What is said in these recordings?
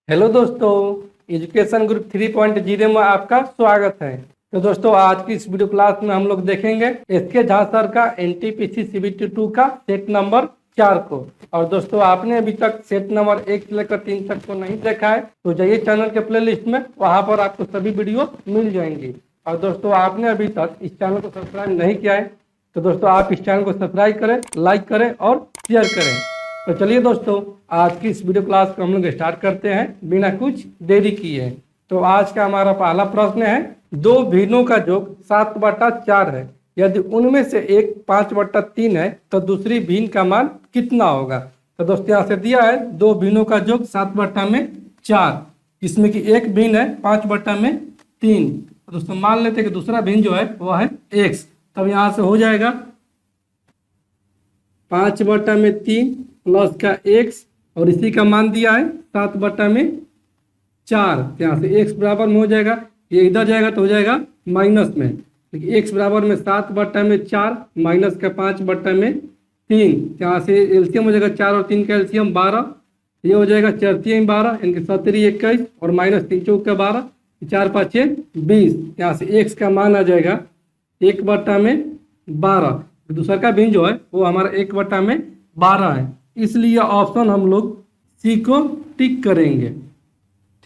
Hello दोस्तों, education group 3.0 में आपका स्वागत है। तो दोस्तों, आज की इस वीडियो क्लास में हम लोग देखेंगे एसके झा सर का एनटीपीसी सीबीटी 2 का सेट नंबर 4 को। और दोस्तों, आपने अभी तक सेट नंबर 1 से लेकर 3 तक को नहीं देखा है तो जाइए चैनल के प्ले लिस्ट में, वहाँ पर आपको सभी वीडियो मिल जाएंगी। और दोस्तों, आपने अभी तक इस चैनल को सब्सक्राइब नहीं किया है तो दोस्तों आप इस चैनल को सब्सक्राइब करें, लाइक करें और शेयर करें। तो चलिए दोस्तों, आज की इस वीडियो क्लास को हम लोग स्टार्ट करते हैं बिना कुछ देरी किए। तो आज का हमारा पहला प्रश्न है, दो भिन्नों का योग 7/4 है। यदि उनमें से एक 5/3 है तो दूसरी भिन्न का मान कितना होगा। तो दोस्तों, यहाँ से दिया है दो भिन्नों का योग 7/4, जिसमें कि एक भिन्न है 5/3। तो दोस्तों मान लेते हैं कि दूसरा भिन्न जो है वह है x। तब यहाँ से हो जाएगा 5/3 प्लस का x और इसी का मान दिया है 7/4। यहाँ से x बराबर में हो जाएगा, ये इधर जाएगा तो हो जाएगा माइनस में, लेकिन x बराबर में 7/4 माइनस का 5/3। यहाँ से एलसीएम हो जाएगा 4 और 3 का एलसीएम 12, ये हो जाएगा 4×3 12, इनके 7 21 और माइनस 3 4 का 12, 4 5 20। यहाँ से x का मान आ जाएगा 1/12। दूसरा का भिन्न जो है वो हमारा 1/12 है, इसलिए ऑप्शन हम लोग सी को टिक करेंगे।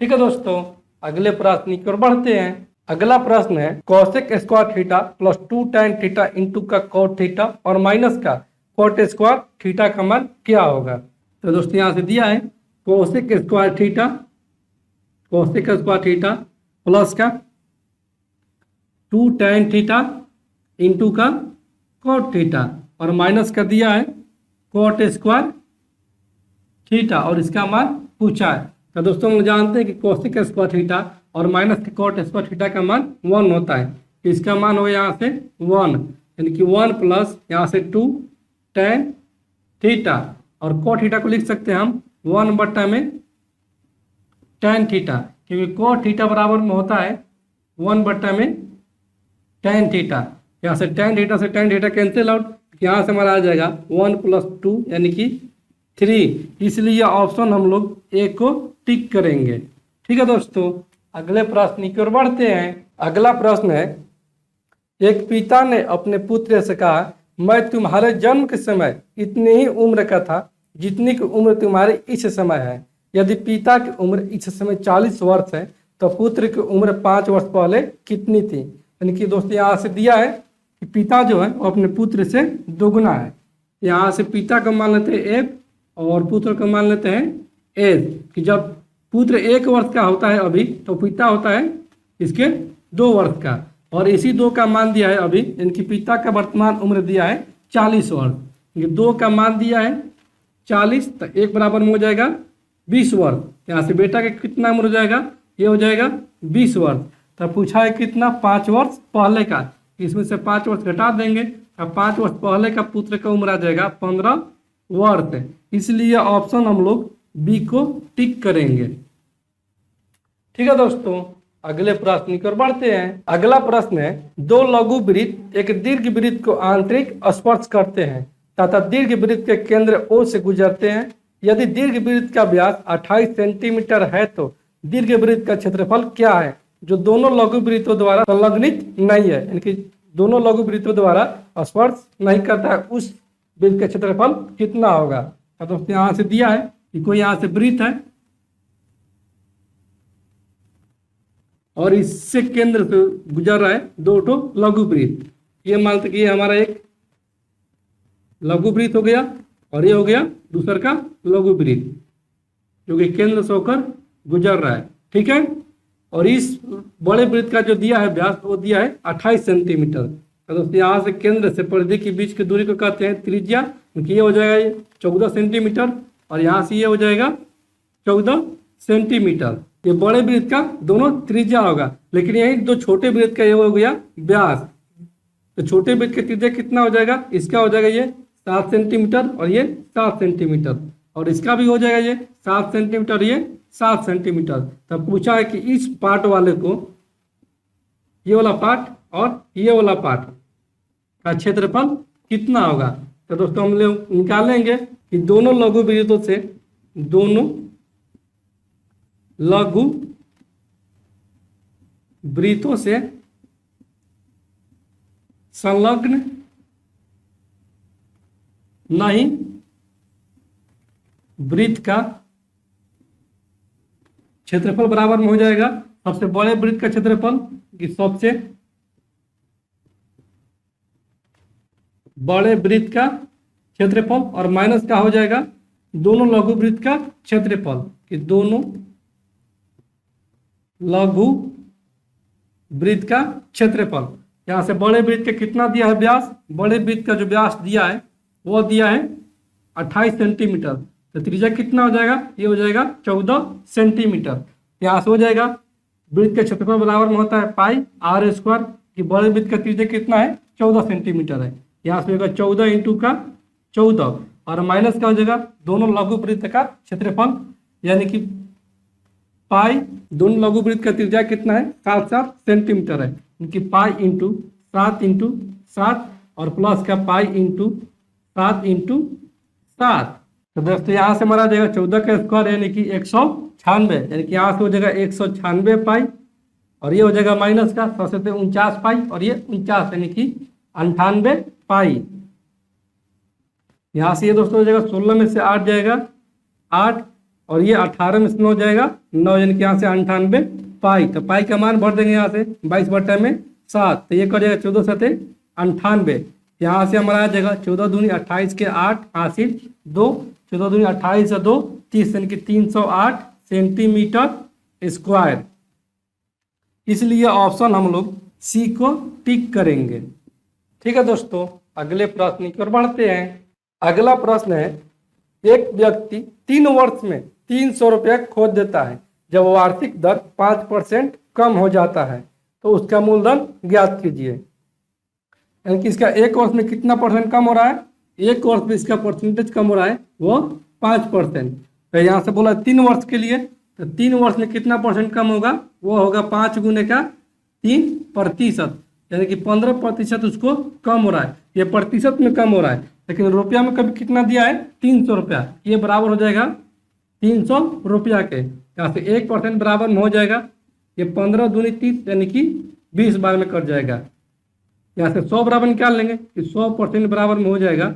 ठीक है दोस्तों, अगले प्रश्न की ओर बढ़ते हैं। अगला प्रश्न है, cosec square theta plus 2 tan theta into का कोट थीटा और माइनस का कोट स्क्वायर थीटा का मान क्या होगा। तो दोस्तों यहाँ से दिया है कोसेक स्क्वायर थीटा प्लस का 2 tan थीटा इंटू का कोट थीटा और माइनस का दिया है कोट स्क्वायर थीटा और इसका मान पूछा है। तो दोस्तों हम जानते हैं कि कोसेक स्क्वायर थीटा और माइनस के कोट स्क्वायर थीटा का मान 1 होता है। इसका मान हो यहाँ से 1, यानी कि 1 प्लस यहाँ से 2 tan थीटा और कोट थीटा को लिख सकते हैं हम 1/tan थीटा, क्योंकि कोट थीटा बराबर में होता है 1/tan थीटा। यहाँ से tan थीटा से tan थीटा कैंसिल आउट, यहाँ से हमारा आ जाएगा 1 + 2 यानी कि 3, इसलिए ऑप्शन हम लोग ए को टिक करेंगे। ठीक है दोस्तों, अगले प्रश्न की ओर बढ़ते हैं। अगला प्रश्न है, एक पिता ने अपने पुत्र से कहा, मैं तुम्हारे जन्म के समय इतनी ही उम्र का था जितनी की उम्र तुम्हारी इस समय है। यदि पिता की उम्र इस समय 40 वर्ष है तो पुत्र की उम्र 5 वर्ष पहले कितनी थी। यानी कि दोस्तों यहाँ से दिया है कि पिता जो है वो अपने पुत्र से दोगुना है। यहाँ से पिता का मान लेते हैं एफ और पुत्र का मान लेते हैं एज, कि जब पुत्र 1 वर्ष का होता है अभी तो पिता होता है इसके 2 वर्ष का, और इसी 2 का मान दिया है अभी, इनकी पिता का वर्तमान उम्र दिया है 40 वर्ष, ये 2 का मान दिया है 40, तो 1 बराबर में हो जाएगा 20 वर्ष। यहाँ से बेटा का कितना उम्र हो जाएगा, ये हो जाएगा 20 वर्ष। तब पूछा है कितना, 5 वर्ष पहले का, इसमें से 5 वर्ष घटा देंगे, अब 5 वर्ष पहले का पुत्र का उम्र आ जाएगा 15 वर्ष, इसलिए ऑप्शन हम लोग बी को टिक करेंगे। ठीक है दोस्तों, अगले प्रश्न की ओर बढ़ते हैं। अगला प्रश्न है, दो लघु वृत्त एक दीर्घ वृत्त को आंतरिक स्पर्श करते हैं तथा दीर्घ वृत्त के केंद्र ओ से गुजरते हैं। यदि दीर्घ वृत्त का व्यास 28 सेंटीमीटर है तो दीर्घ वृत्त का क्षेत्रफल क्या है, जो दोनों लघु वृत्तों द्वारा संलग्नित नहीं है, यानी कि दोनों लघु वृत्तों द्वारा स्पर्श नहीं करता है, उस वृत्त का क्षेत्रफल कितना होगा। तो दोस्तों यहाँ से दिया है कि कोई यहाँ से वृत्त है और इससे केंद्र से गुजर रहा है 2 ठो लघु वृत्त। ये मानते कि ये हमारा एक लघु वृत्त हो गया और ये हो गया दूसरा का लघु वृत्त, जो कि केंद्र से होकर गुजर रहा है। ठीक है, और इस बड़े वृत्त का जो दिया है व्यास वो दिया है 28 सेंटीमीटर। तो दोस्तों यहाँ से केंद्र से परिधि के बीच की दूरी को कहते हैं त्रिज्या, क्योंकि ये हो जाएगा ये 14 सेंटीमीटर और यहाँ से ये हो जाएगा 14 सेंटीमीटर। ये बड़े वृत्त का दोनों त्रिज्या होगा, लेकिन यही 2 छोटे वृत्त का ये हो गया व्यास। तो छोटे वृत्त का त्रिज्या कितना हो जाएगा, इसका हो जाएगा ये 7 सेंटीमीटर और ये 7 सेंटीमीटर, और इसका भी हो जाएगा ये 7 सेंटीमीटर, ये 7 सेंटीमीटर। तब पूछा है कि इस पार्ट वाले को, ये वाला पार्ट और ये वाला पार्ट का क्षेत्रफल कितना होगा। तो दोस्तों हम लोग निकालेंगे कि दोनों लघु वृत्तों से दोनों लघु वृत्तों से संलग्न नहीं वृत्त का क्षेत्रफल बराबर में हो जाएगा सबसे बड़े वृत्त का क्षेत्रफल कि सबसे बड़े वृत्त का क्षेत्रफल और माइनस का हो जाएगा दोनों लघु वृत्त का क्षेत्रफल कि दोनों लघु वृत्त का क्षेत्रफल। यहाँ से बड़े वृत्त का कितना दिया है व्यास, बड़े वृत्त का जो व्यास दिया है वो दिया है 28 सेंटीमीटर, तो त्रिज्या कितना हो जाएगा, ये हो जाएगा 14 सेंटीमीटर। यहाँ से हो जाएगा वृत्त का क्षेत्रफल बराबर में होता है पाई आर स्क्वायर कि बड़े वृत्त का त्रिज्या कितना है 14 सेंटीमीटर है। यहाँ से होगा 14 इंटू का 14 और माइनस का हो जाएगा दोनों लघु वृत्त का क्षेत्रफल यानी कि पाई, दोनों लघु वृत्त का त्रिज्या कितना है 7 सेंटीमीटर है, इनकी पाई इंटू 7 और प्लस का पाई इंटू 7 तो दोस्तों यहाँ से हमारा जाएगा 14 का स्क्वायर यानी कि 196 यानी कि यहाँ से हो जाएगा 196 पाई और ये हो जाएगा माइनस का 100 से 49 पाई और ये 49 यानी कि 98 पाई। यहाँ से ये दोस्तों हो जाएगा 16 में से 8 जाएगा 8 और ये 18 में से 9 जाएगा 9 यानी कि यहाँ से 98 पाई। तो पाई का मान भर देंगे यहाँ से 22/7 तो ये कर जाएगा 14 सते 98। यहाँ से हमारा आ जाएगा 14 दूनी 28 के 8 हासिल 2, 14 दूनी 28 से 2 30 यानी कि 308 सेंटीमीटर स्क्वायर। इसलिए ऑप्शन हम लोग सी को टिक करेंगे। ठीक है दोस्तों, अगले प्रश्न की ओर बढ़ते हैं। अगला प्रश्न है, एक व्यक्ति 3 वर्ष में 300 रुपया खोज देता है, जब वार्षिक दर 5% कम हो जाता है तो उसका मूलधन ज्ञात कीजिए। यानी कि इसका एक वर्ष में कितना परसेंट कम हो रहा है, एक वर्ष में इसका परसेंटेज कम हो रहा है वो 5%। तो यहाँ से बोला 3 वर्ष के लिए, तो 3 वर्ष में कितना परसेंट कम होगा, वो होगा 5 गुने का 3% यानी कि 15% उसको कम हो रहा है। ये प्रतिशत में कम हो रहा है लेकिन रुपया में कभी कितना दिया है 300 रुपया, ये बराबर हो जाएगा 300 रुपया के। यहाँ से 1% बराबर में हो जाएगा, ये 15 दूनी 30 यानी कि 20 बार में कट जाएगा। यहाँ से 100 बराबर निकाल लेंगे कि 100% बराबर में हो जाएगा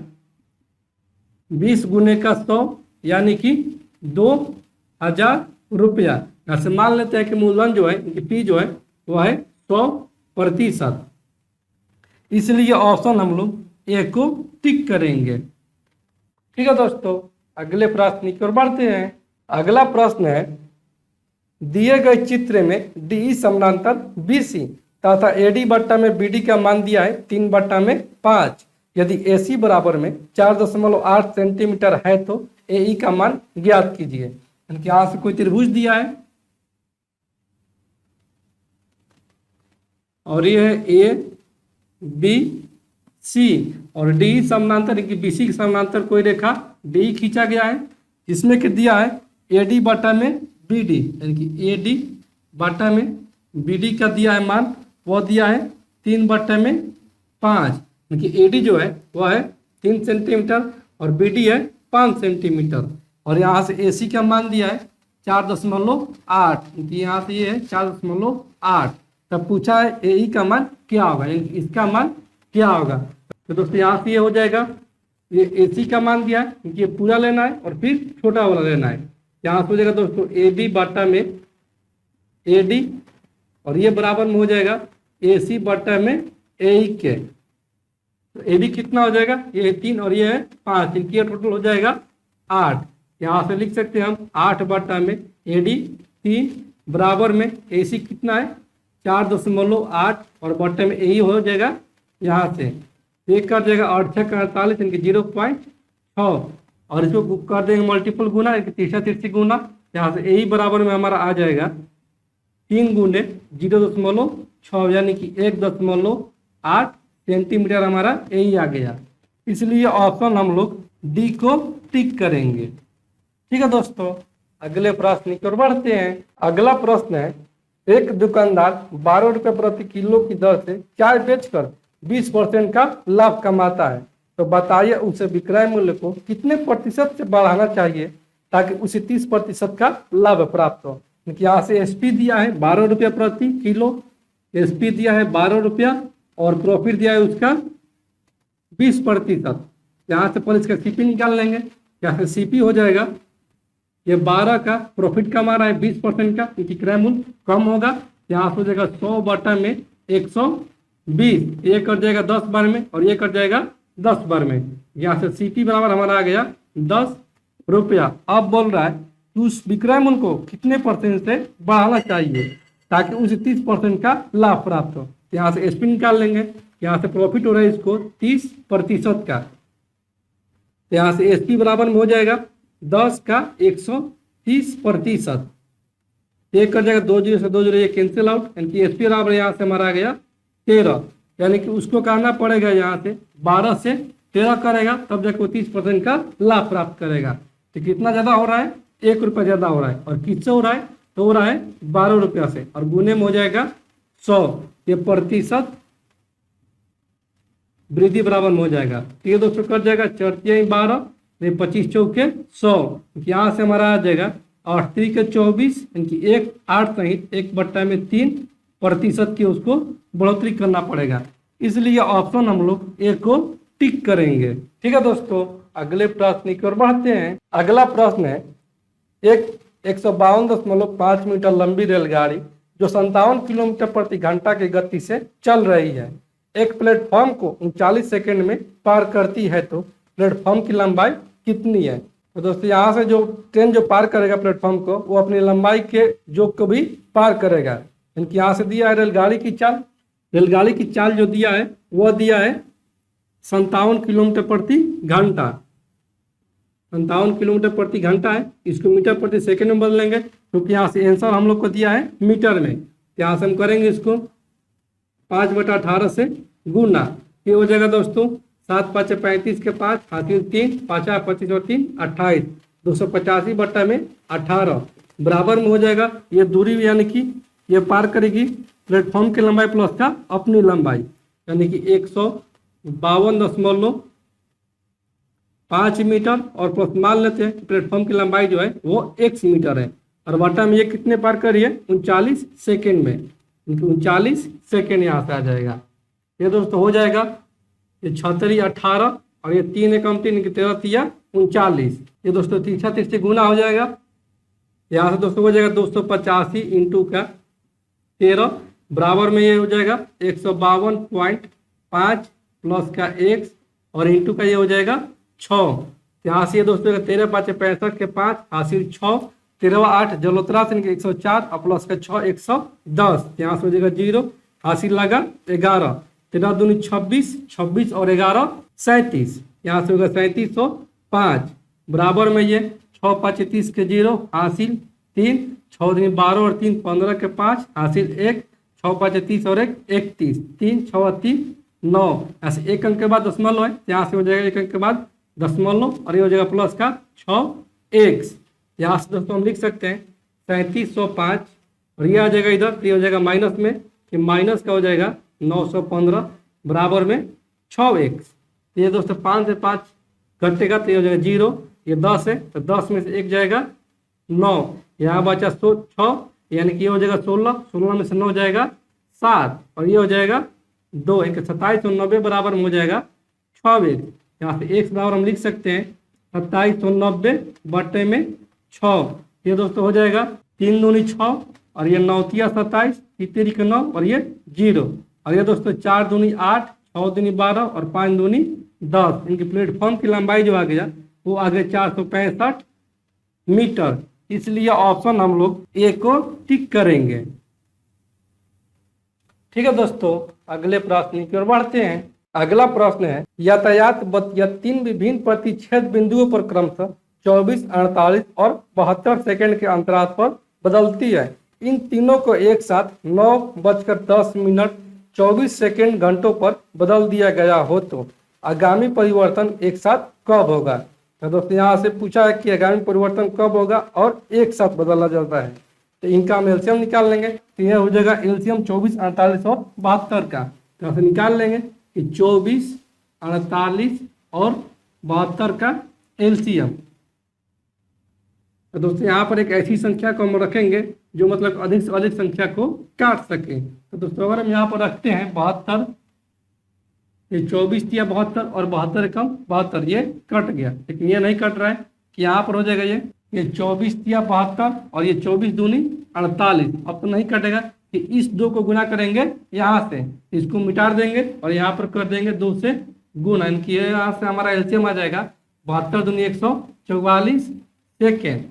20 गुने का 100 यानी कि 2000 रुपया। यहाँ से मान लेते हैं कि मूलधन जो है पी जो है वो है 100%। इसलिए ऑप्शन हम लोग ए को टिक करेंगे। ठीक है दोस्तों, अगले प्रश्न की ओर बढ़ते हैं। अगला प्रश्न है, दिए गए चित्र में डी समानांतर बीसी तथा एडी बट्टा में बीडी का मान दिया है 3/5। यदि एसी बराबर में 4.8 सेंटीमीटर है तो एई का मान ज्ञात कीजिए। यानी कि यहाँ से कोई त्रिभुज दिया है और ये है ए बी सी और डी समानांतर बी सी के समानांतर कोई रेखा डी खींचा गया है, जिसमें कि दिया है एडी बटा में बीडी यानी कि एडी बटा में बीडी का दिया है मान, वो दिया है 3/5 यानी कि एडी जो है वह है 3 सेंटीमीटर और बीडी है 5 सेंटीमीटर। और यहाँ से एसी का मान दिया है 4.8 क्योंकि यहाँ से ये है 4.8। तब पूछा है एई का मान क्या होगा, यानी इसका मान क्या होगा। तो दोस्तों यहाँ से ये हो जाएगा, ये एसी का मान दिया है क्योंकि ये पूरा लेना है और फिर छोटा वाला लेना है। यहाँ से हो जाएगा दोस्तों ए बी बटा में ए डी और ये बराबर में हो जाएगा ए सी बटा में ए के। तो ए बी कितना हो जाएगा, ये 3 और ये है 5, इनकी टोटल हो जाएगा 8। यहाँ से लिख सकते हैं हम 8 बटा में ए डी 3 बराबर में ए सी कितना है 4.8 और बटे में यही हो जाएगा। यहाँ से एक कर जाएगा 8 6 का 48 इनकी 0.6 और इसको कर देंगे मल्टीपल गुना इनकी तीसरा गुना। यहाँ से यही बराबर में हमारा आ जाएगा 3 गुने 0.6 यानी कि 1.8 सेंटीमीटर हमारा यही आ गया। इसलिए ऑप्शन हम लोग डी को टिक करेंगे। ठीक है दोस्तों, अगले प्रश्न की ओर बढ़ते हैं। अगला प्रश्न है, एक दुकानदार 12 रुपये प्रति किलो की दर से चाय बेचकर 20% का लाभ कमाता है, तो बताइए उसे विक्रय मूल्य को कितने प्रतिशत से बढ़ाना चाहिए ताकि उसे 30% का लाभ प्राप्त हो। क्योंकि यहाँ से एसपी दिया है 12 रुपया प्रति किलो, एसपी दिया है 12 रुपया और प्रॉफिट दिया है उसका 20%। यहाँ से पहले इसका सीपी निकाल लेंगे, यहाँ से सीपी हो जाएगा ये 12 का, प्रॉफिट कमा रहा है 20% का, क्योंकि क्रय मूल्य कम होगा। यहाँ से हो जाएगा 100 बटा में 120, ये कट जाएगा 10 बार में और ये कट जाएगा 10 बार में। यहाँ से सीपी बराबर हमारा आ गया 10 रुपया। अब बोल रहा है कि उस विक्रय मूल्य को कितने % से बढ़ाना चाहिए ताकि उसे 30% का लाभ प्राप्त हो। यहाँ से एसपी निकाल लेंगे, यहाँ से प्रॉफिट हो रहा है इसको 30% का, यहाँ से एसपी बराबर में हो जाएगा 10 का 130%, एक कर जाएगा 2 जीरो से 2 जीरो, ये कैंसिल आउट, यानी कि एसपी बराबर यहाँ से हमारा आ गया 13, यानी कि उसको करना पड़ेगा यहाँ से 12 से 13 करेगा तब जाकर वो 30% का लाभ प्राप्त करेगा। तो कितना ज़्यादा हो रहा है, 1 रुपया ज़्यादा हो रहा है, और किससे हो रहा है, तो हो रहा है 12 रुपया से, और गुने में हो जाएगा 100, ये प्रतिशत वृद्धि बराबर में हो जाएगा। तो ये दोस्तों कट जाएगा 4 12, 25 चौके 100, यहाँ से हमारा आ जाएगा 8 3 24, यानी कि 1 8 सहित 1/3% की उसको बढ़ोतरी करना पड़ेगा। इसलिए ऑप्शन हम लोग ए को टिक करेंगे। ठीक है दोस्तों, अगले प्रश्न की ओर बढ़ते हैं। अगला प्रश्न है, एक 152.5 मीटर लंबी रेलगाड़ी जो 57 किलोमीटर प्रति घंटा की गति से चल रही है एक प्लेटफॉर्म को 39 सेकंड में पार करती है, तो प्लेटफॉर्म की लंबाई कितनी है। तो दोस्तों यहाँ से जो ट्रेन जो पार करेगा प्लेटफॉर्म को, वो अपनी लंबाई के जोक को भी पार करेगा। इनकी यहाँ से दिया है रेलगाड़ी की चाल, रेलगाड़ी की चाल जो दिया है वो दिया है 57 किलोमीटर प्रति घंटा, 57 किलोमीटर प्रति घंटा है, इसको मीटर प्रति सेकंड में बदलेंगे क्योंकि यहाँ से आंसर हम लोग को दिया है मीटर में। यहाँ से हम करेंगे इसको 5/18 से गुना, ये हो जाएगा दोस्तों 7 5 35 के 5 हासिल 3 5 25 और 3 28, 285 बट्टा में 18 बराबर में हो जाएगा ये दूरी, यानी कि ये पार करेगी प्लेटफॉर्म की लंबाई प्लस का अपनी लंबाई, यानी कि 152.5 मीटर और प्लस मान लेते हैं प्लेटफॉर्म की लंबाई जो है वो x मीटर है, और बटा में ये कितने पार कर रही है 39 सेकेंड में, 39 सेकेंड यहाँ से आ जाएगा। ये दोस्तों हो जाएगा ये 36 18 और ये 3 एकम 3 13 3 39, ये दोस्तों 3 गुना हो जाएगा। यहाँ से दोस्तों हो जाएगा 285 इंटू का 13 बराबर में ये हो जाएगा 152.5 प्लस का x और इंटू का ये हो जाएगा 6। यहाँ से ये दोस्तों 13 5 65 के 5 हासिल 6, 13 8 जलोत्रा से 104 और प्लस का 6 110, यहाँ से हो जाएगा 0 हासिल लगा 11, 13 दूनी 26 26 और 11 37, यहाँ से होगा 3705 बराबर में ये 6 5 30 के 0 हासिल 3, 6 दूनी 12 और 3 15 के 5 हासिल 1, 6 5 30 और 1 31, 3 6 3 9, ऐसे एक अंक के बाद दशमलव है, यहाँ से हो जाएगा एक अंक के बाद दशमलव और ये हो जाएगा प्लस का 6 x, यहाँ से दोस्तों हम लिख सकते हैं 3705 और ये आ जाएगा इधर, ये हो जाएगा माइनस में, कि माइनस का हो जाएगा 915 बराबर में 6x। ये दोस्तों 5 से 5 घटेगा तो ये हो जाएगा 0, ये 10 है तो 10 में से 1 जाएगा 9, यहाँ बचा 6, यानी कि ये हो जाएगा 16, 16 में से 9 जाएगा 7 और ये हो जाएगा 2, 27 और 90 बराबर में हो जाएगा 6x। यहाँ से x बराबर हम लिख सकते हैं 27 और 90 बटे में 6, ये दोस्तों हो जाएगा 3 दूनी 6 और ये 9 तिया 27, 3 के 9 और ये 0, और ये दोस्तों 4 दूनी 8, 6 दूनी 12 और 5 दूनी 10, इनकी प्लेटफॉर्म की लंबाई जो आ गया वो आ गया 465 मीटर। इसलिए ऑप्शन हम लोग ए को टिक करेंगे। ठीक है दोस्तों, अगले प्रश्न की ओर बढ़ते हैं। अगला प्रश्न है, यातायात बत्तियां 3 विभिन्न प्रतिच्छेद बिंदुओं पर क्रमशः 24, 48 और 72 सेकंड के अंतराल पर बदलती है। इन तीनों को एक साथ 9:10 24 सेकंड घंटों पर बदल दिया गया हो तो आगामी परिवर्तन एक साथ कब होगा। तो दोस्तों यहाँ से पूछा है कि आगामी परिवर्तन कब होगा और एक साथ बदला जाता है, तो इनका हम एलसीएम निकाल लेंगे। तो यह हो जाएगा एलसीएम 24, 48 और 72 का, तो यहाँ से निकाल लेंगे कि 24, 48 और 72 का एलसीएम। तो दोस्तों यहाँ पर एक ऐसी संख्या को हम रखेंगे जो मतलब अधिक से अधिक संख्या को काट सके। तो दोस्तों अगर हम यहाँ पर रखते हैं 72, ये 24 दिया 72 और 72 कम 72, ये कट गया, लेकिन ये नहीं कट रहा है कि यहाँ पर हो जाएगा ये 24 दिया 72 और ये 24 दूनी 48। अब तो नहीं कटेगा कि इस 2 को गुना करेंगे यहाँ से, इसको मिटा देंगे और यहाँ पर कर देंगे 2 से गुना, यानी कि यहाँ से हमारा एलसीएम आ जाएगा 72 दूनी 144 सेकेंड।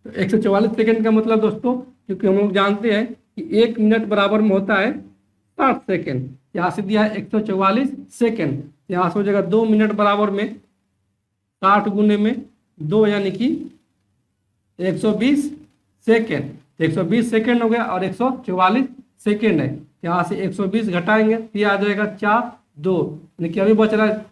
तो 144 सेकेंड का मतलब दोस्तों, क्योंकि हम लोग जानते हैं कि 1 मिनट बराबर में होता है 60 सेकेंड, यहाँ से दिया है 144 सेकेंड, यहाँ से हो जाएगा 2 मिनट बराबर में 60 गुने में 2 यानी कि 120 सेकेंड। 120 सेकेंड हो गया और 144 सेकेंड है, यहाँ से 120 घटाएंगे तो ये आ जाएगा 4 2, यानी कि अभी बच रहा है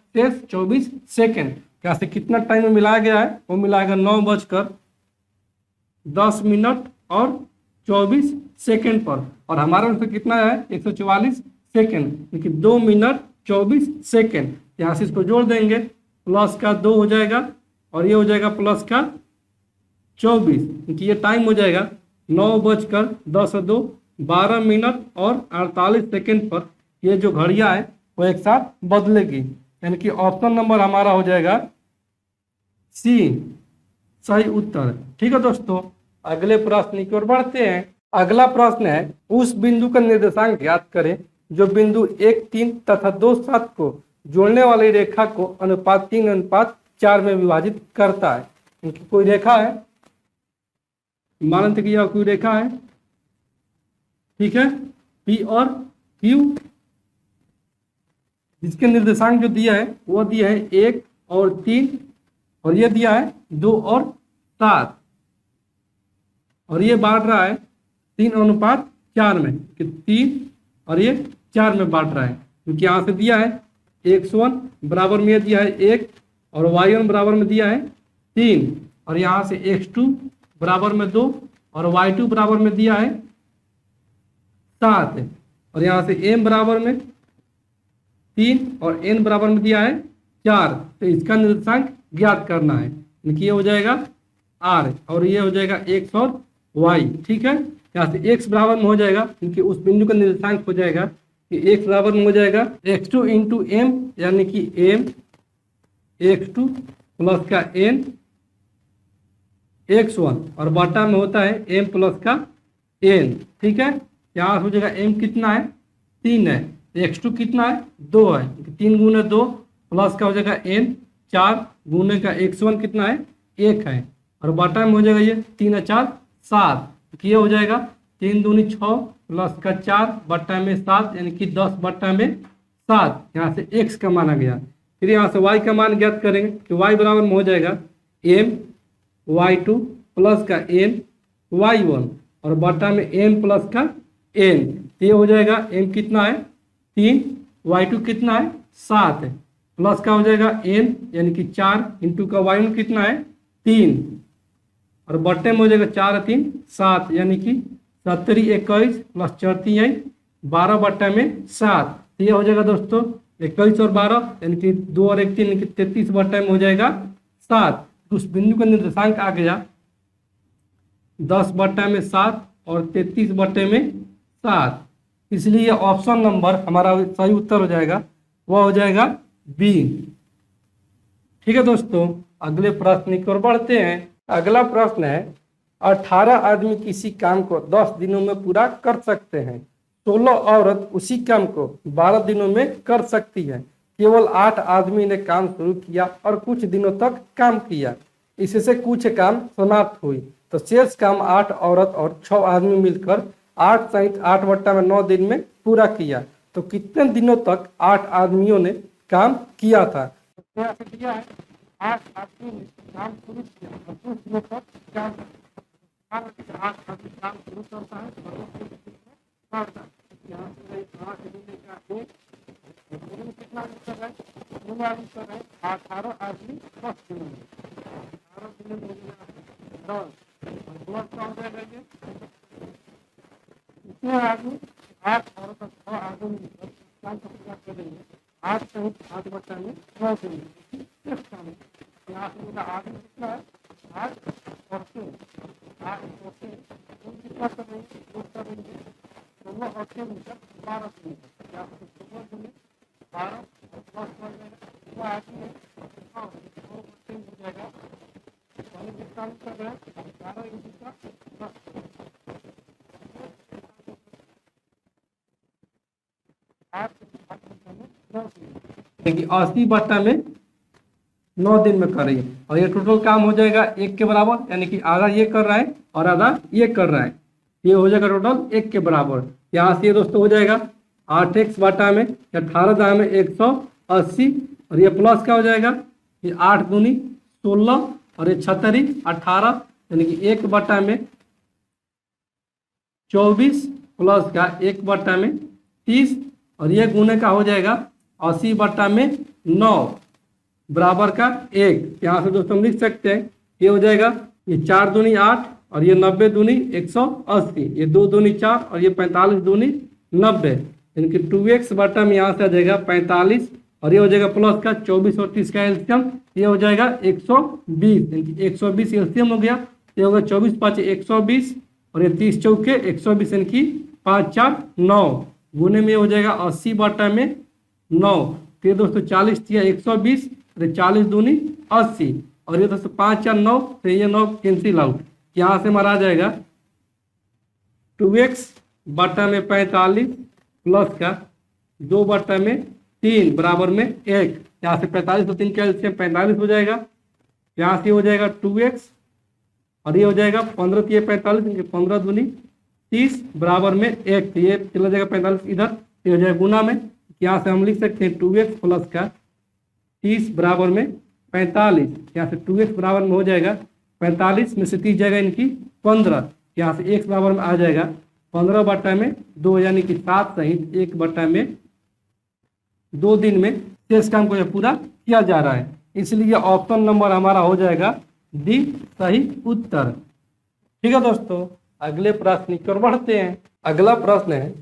24 सेकेंड। यहाँ से कितना टाइम में मिलाया गया है, वो मिलाएगा 9:10 और 24 सेकेंड पर, और हमारा उससे कितना है 144 सेकेंड, यानी कि 2 मिनट 24 सेकेंड। यहाँ से इसको जोड़ देंगे, प्लस का 2 हो जाएगा और ये हो जाएगा प्लस का 24, क्योंकि ये टाइम हो जाएगा 9:10 12 मिनट और 48 सेकेंड पर ये जो घड़ियाँ है वो एक साथ बदलेगी, यानी कि ऑप्शन नंबर हमारा हो जाएगा सी सही उत्तर। ठीक है दोस्तों, अगले प्रश्न की ओर बढ़ते हैं। अगला प्रश्न है, उस बिंदु का निर्देशांक ज्ञात करें जो बिंदु 1 3 तथा 2 7 को जोड़ने वाली रेखा को अनुपात 3:4 में विभाजित करता है। इनकी कोई रेखा है, मान लेते कि यह कोई रेखा है, ठीक है, पी और क्यू, जिसके निर्देशांक जो दिया है वो दिया है 1 और 3 और ये दिया है 2 और 7, और ये बांट रहा है 3:4 में, कि 3 और ये 4 में बांट रहा है, क्योंकि यहाँ से दिया है x1 बराबर में दिया है 1 और y1 बराबर में दिया है 3, और यहाँ से x2 बराबर में 2 और y2 बराबर में दिया है 7, और यहाँ से m बराबर में 3 और n बराबर में दिया है 4। तो इसका निर्देशांक ज्ञात करना है, यानी ये हो जाएगा r और ये हो जाएगा x और y। ठीक है, यहाँ से x बराबर में हो जाएगा, क्योंकि उस बिंदु का निर्देशांक हो जाएगा कि x बराबर में हो जाएगा x2 इंटू m, यानी कि m x2 प्लस का n x1 और बटा में होता है m प्लस का n। ठीक है, यहाँ हो जाएगा m कितना है 3 है, x2 कितना है 2 है, 3 गुने 2 प्लस का हो जाएगा n 4 गुने का x1 कितना है 1 है, और बटा में हो जाएगा ये 3 और 4 7, ये हो जाएगा 3 दूनी 6 प्लस का 4 बट्टा में 7, यानी कि 10 बट्टा में 7। यहाँ से x का माना गया, फिर यहाँ से y का मान ज्ञात करेंगे कि y बराबर में हो जाएगा m y2 प्लस का n y1 और बट्टा में m प्लस का n। ये हो जाएगा m कितना है 3, y2 कितना है 7 है, प्लस का हो जाएगा n यानी कि 4 इंटू का y1 कितना है 3 और बट्टे में हो जाएगा 4 और 3 7, यानी कि 70 21 प्लस 4 12 बट्टा में 7। ये हो जाएगा दोस्तों 21 और 12 यानी कि 2 और 1 3 यानी कि 33 बट्टा में हो जाएगा 7। उस बिंदु का निर्देशांक आ गया 10 बट्टा में 7 और 33 बट्टे में 7, इसलिए ऑप्शन नंबर हमारा सही उत्तर हो जाएगा, वह हो जाएगा बी। ठीक है दोस्तों, अगले प्रश्न की ओर बढ़ते हैं। अगला प्रश्न है, 18 आदमी किसी काम को 10 दिनों में पूरा कर सकते हैं, 16 औरत उसी काम को 12 दिनों में कर सकती है। केवल 8 आदमी ने काम शुरू किया और कुछ दिनों तक काम किया, इससे कुछ काम समाप्त हुई, तो शेष काम 8 औरत और 6 आदमी मिलकर 8 सहित 8 बट्टा में 9 दिन में पूरा किया, तो कितने दिनों तक 8 आदमियों ने काम किया था। तो दिया है 8 आदमी ने काम शुरू किया और कुछ दिनों तक काम 8 आदमी काम शुरू करता है और यहाँ से 8 महीने का एक कितना आंसर है, 18 आदमी 10 दिनों में, 18 दिनों में 10 प्लस का हो जाएगा ये इतने आदमी 8 और 6 आदमी मिलकर काम को पूरा करेंगे, 8 सहित 8 बट्टा में 9 दिन। यहाँ से मेरा आदमी कितना है 8 और 3, 8 और 3 कुल कितना करेंगे, योग करेंगे 16 और 3 मिलकर 12 मिलकर, यहाँ पे 16 दूनी 12 और प्लस कर देगा, यह आगे है 2 और 3 हो जाएगा, पहले कितना कर रहे हैं 11 इंटू का 10, देखिए 80/9 दिन में करेंगे और ये टोटल काम हो जाएगा 1 के बराबर, यानी कि आधा ये कर रहा है और आधा ये कर रहा है, ये हो जाएगा टोटल 1 के बराबर। यहाँ से ये दोस्तों हो जाएगा 8x/में 18 में 180 और ये प्लस क्या हो जाएगा, ये 8 दूनी 16 और ये 36 18, यानी कि 1/में 24 प्लस का 1/में 30 और ये गुने का हो जाएगा 80/9 बराबर का 1। यहाँ से दोस्तों हम लिख सकते हैं ये हो जाएगा, ये 4 दूनी 8 और ये 90 दूनी 180, ये 2 दूनी 4 और ये 45 दूनी 90, यानी कि 2x/में यहाँ से आ जाएगा 45 और ये हो जाएगा प्लस का 24 और 30 का एलसीएम, ये हो जाएगा 120, यानी कि 120 एलसीएम हो गया, ये होगा 24 5 120 और ये 30 चौके 120, यानी कि 5 4 9 गुने में हो जाएगा 80/9, फिर दोस्तों 40 दिया 120 और 40 दूनी 80 और ये दोस्तों 5 4 9 तो ये 9 कैंसिल आउट, यहाँ से हमारा आ जाएगा 2x/में 45 प्लस का 2/3 बराबर में 1, यहाँ से 45 तो 3 कैल्शियम 45 हो जाएगा, यहाँ से हो जाएगा 2x और ये हो जाएगा 15 तो ये 45, 15 दूनी 30 बराबर में 1, तो ये चला जाएगा 45 इधर, ये हो जाएगा गुना में, यहाँ से हम लिख सकते हैं 2x प्लस का 30 बराबर में 45, यहाँ से 2x बराबर में हो जाएगा 45 में से 30 जाएगा इनकी 15, यहाँ से x बराबर में आ जाएगा 15/2, यानी कि 7 सहित 1/2 दिन में शेष काम को यह पूरा किया जा रहा है, इसलिए ऑप्शन नंबर हमारा हो जाएगा डी सही उत्तर। ठीक है दोस्तों, अगले प्रश्न की ओर बढ़ते हैं। अगला प्रश्न है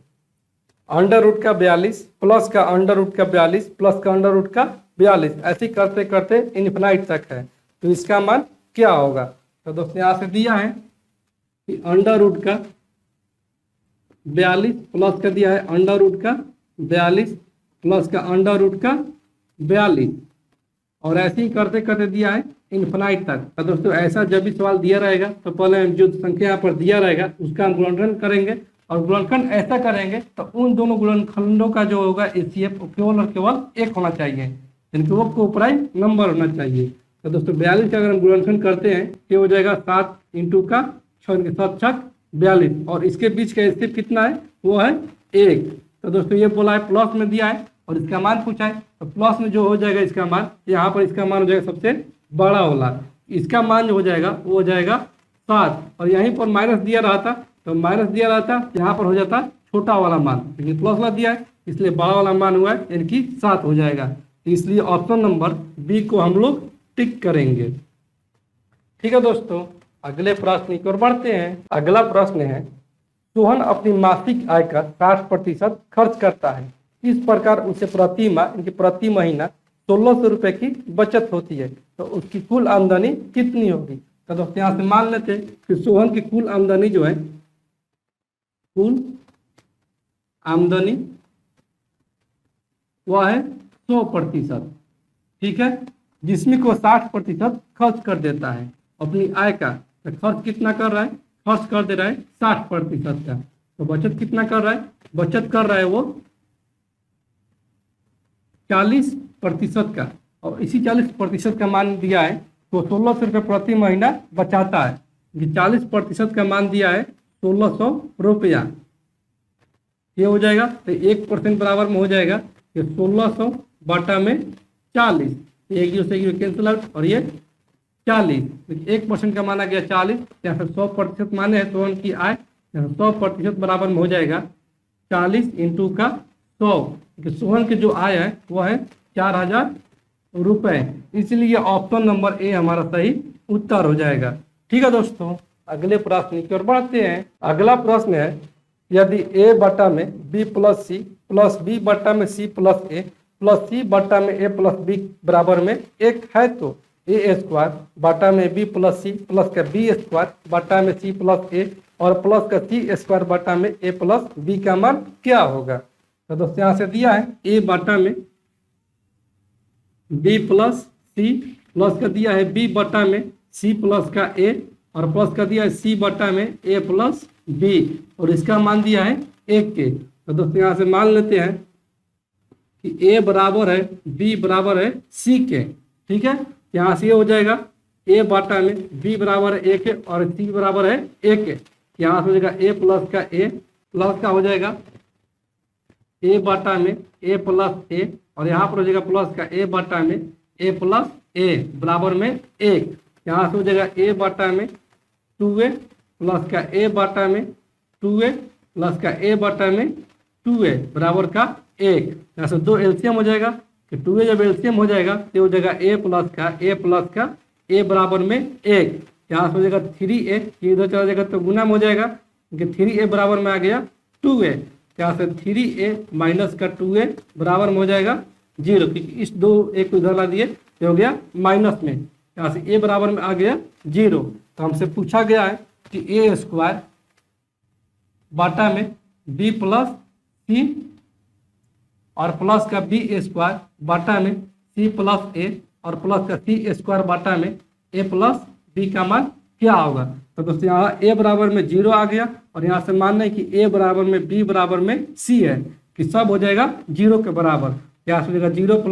√42 प्लस का √42 प्लस का √42, ऐसे करते करते इन्फिनाइट तक है, तो इसका मान क्या होगा। तो दोस्तों यहाँ से दिया है कि √42 प्लस का दिया है √42 प्लस का √42 और ऐसे ही करते करते दिया है इन्फिनाइट तक। तो दोस्तों ऐसा जब भी सवाल दिया रहेगा तो पहले हम जो संख्या यहाँ पर दिया रहेगा उसका हम गुणनखंड करेंगे और गुणनखंड ऐसा करेंगे तो उन दोनों गुणनखंडों का जो होगा एचसीएफ केवल और केवल 1 होना चाहिए, यानी कि वो कोपराई नंबर होना चाहिए। तो दोस्तों 42 का अगर हम गुणनखंड करते हैं ये हो जाएगा 7 इंटू का 6 के 7 छक 42 और इसके बीच का एचसीएफ कितना है वो है 1। तो दोस्तों ये बोला है प्लस में दिया है और इसका मान पूछा है, तो प्लस में जो हो जाएगा इसका मान, यहाँ पर इसका मान हो जाएगा सबसे बड़ा वाला, इसका मान जो हो जाएगा वो हो जाएगा 7 और यहीं पर माइनस दिया रहा था, तो माइनस दिया रहा था यहाँ पर हो जाता छोटा वाला मान, लेकिन प्लस वाला दिया है इसलिए बड़ा वाला मान हुआ है, यानी कि 7 हो जाएगा, इसलिए ऑप्शन नंबर बी को हम लोग टिक करेंगे। ठीक है दोस्तों, अगले प्रश्न की ओर बढ़ते हैं। अगला प्रश्न है सोहन अपनी मासिक आय का 60% खर्च करता है, इस प्रकार उसे प्रति माह यानी प्रति महीना 1600 रुपये की बचत होती है, तो उसकी कुल आमदनी कितनी होगी। तो दोस्तों यहाँ से मान लेते हैं कि सोहन की कुल आमदनी जो है, कुल आमदनी वह है 100%, ठीक है, जिसमें को 60% खर्च कर देता है अपनी आय का। तो खर्च कितना कर रहा है, खर्च कर दे रहा है 60% का, तो बचत कितना कर रहा है, बचत कर रहा है वो 40% का, और इसी 40% का मान दिया है तो 1600 रुपये प्रति महीना बचाता है। ये 40% का मान दिया है 1600 रुपया, ये हो जाएगा तो 1% बराबर में हो जाएगा ये 1600 बटा में 40, एक जीरो से कैंसिल आउट और ये 40, 1% का माना गया 40, यहाँ से 100% माने है सोहन की आय, यहाँ 100% बराबर में हो जाएगा 40 इंटू का 100, सोहन की जो आय है वो है 4000 रुपये, इसलिए ऑप्शन नंबर ए हमारा सही उत्तर हो जाएगा। ठीक है दोस्तों, अगले प्रश्न की ओर बढ़ते हैं। अगला प्रश्न है यदि a बटा में b plus C plus b बटा में c plus a plus c बटा में a प्लस b बराबर में 1 है तो ए स्क्वायर बटा में बी प्लस सी प्लस का बी स्क्वायर बटा में सी प्लस ए और प्लस का सी स्क्वायर बटा में ए प्लस बी का मान क्या होगा। तो दोस्तों यहाँ से दिया है ए बटा में बी प्लस सी प्लस का दिया है बी बटा में सी प्लस का ए और प्लस का दिया है सी बटा में ए प्लस बी और इसका मान दिया है 1 के। तो दोस्तों यहाँ से मान लेते हैं कि ए बराबर है बी बराबर है सी के। ठीक है, यहाँ से ये हो जाएगा ए बटा में बी बराबर है 1 के और सी बराबर है 1 के। यहाँ से हो जाएगा ए प्लस का ए प्लस का हो जाएगा ए बटा में ए प्लस ए और यहाँ पर हो जाएगा प्लस का ए बटा में ए प्लस ए बराबर में 1। यहाँ से हो जाएगा ए बटा में 2a प्लस का ए बटा में 2a प्लस का ए बटा में 2a बराबर का 1। यहाँ से 2 एलसीएम हो जाएगा कि 2a जब एलसीएम हो जाएगा तो हो जाएगा ए प्लस का ए बराबर में 1। यहाँ से हो जाएगा 3a, ये इधर चला जाएगा तो गुना में हो जाएगा कि 3a बराबर में आ गया 2a। यहाँ से 3a माइनस का 2a बराबर में हो जाएगा 0 क्योंकि इस 2a को इधर ला दिए तो हो गया माइनस में। यहाँ से a बराबर में आ गया 0। तो हमसे पूछा गया है कि ए स्क्वायर बटा में बी प्लस सी और प्लस का बी स्क्वायर बटा में सी प्लस ए और प्लस का सी स्क्वायर बटा में ए प्लस बी का मान क्या होगा। तो दोस्तों यहाँ ए बराबर में 0 आ गया और यहाँ से मानना है कि ए बराबर में बी बराबर में सी है कि सब हो जाएगा 0 के बराबर। यहाँ से हो जाएगा 0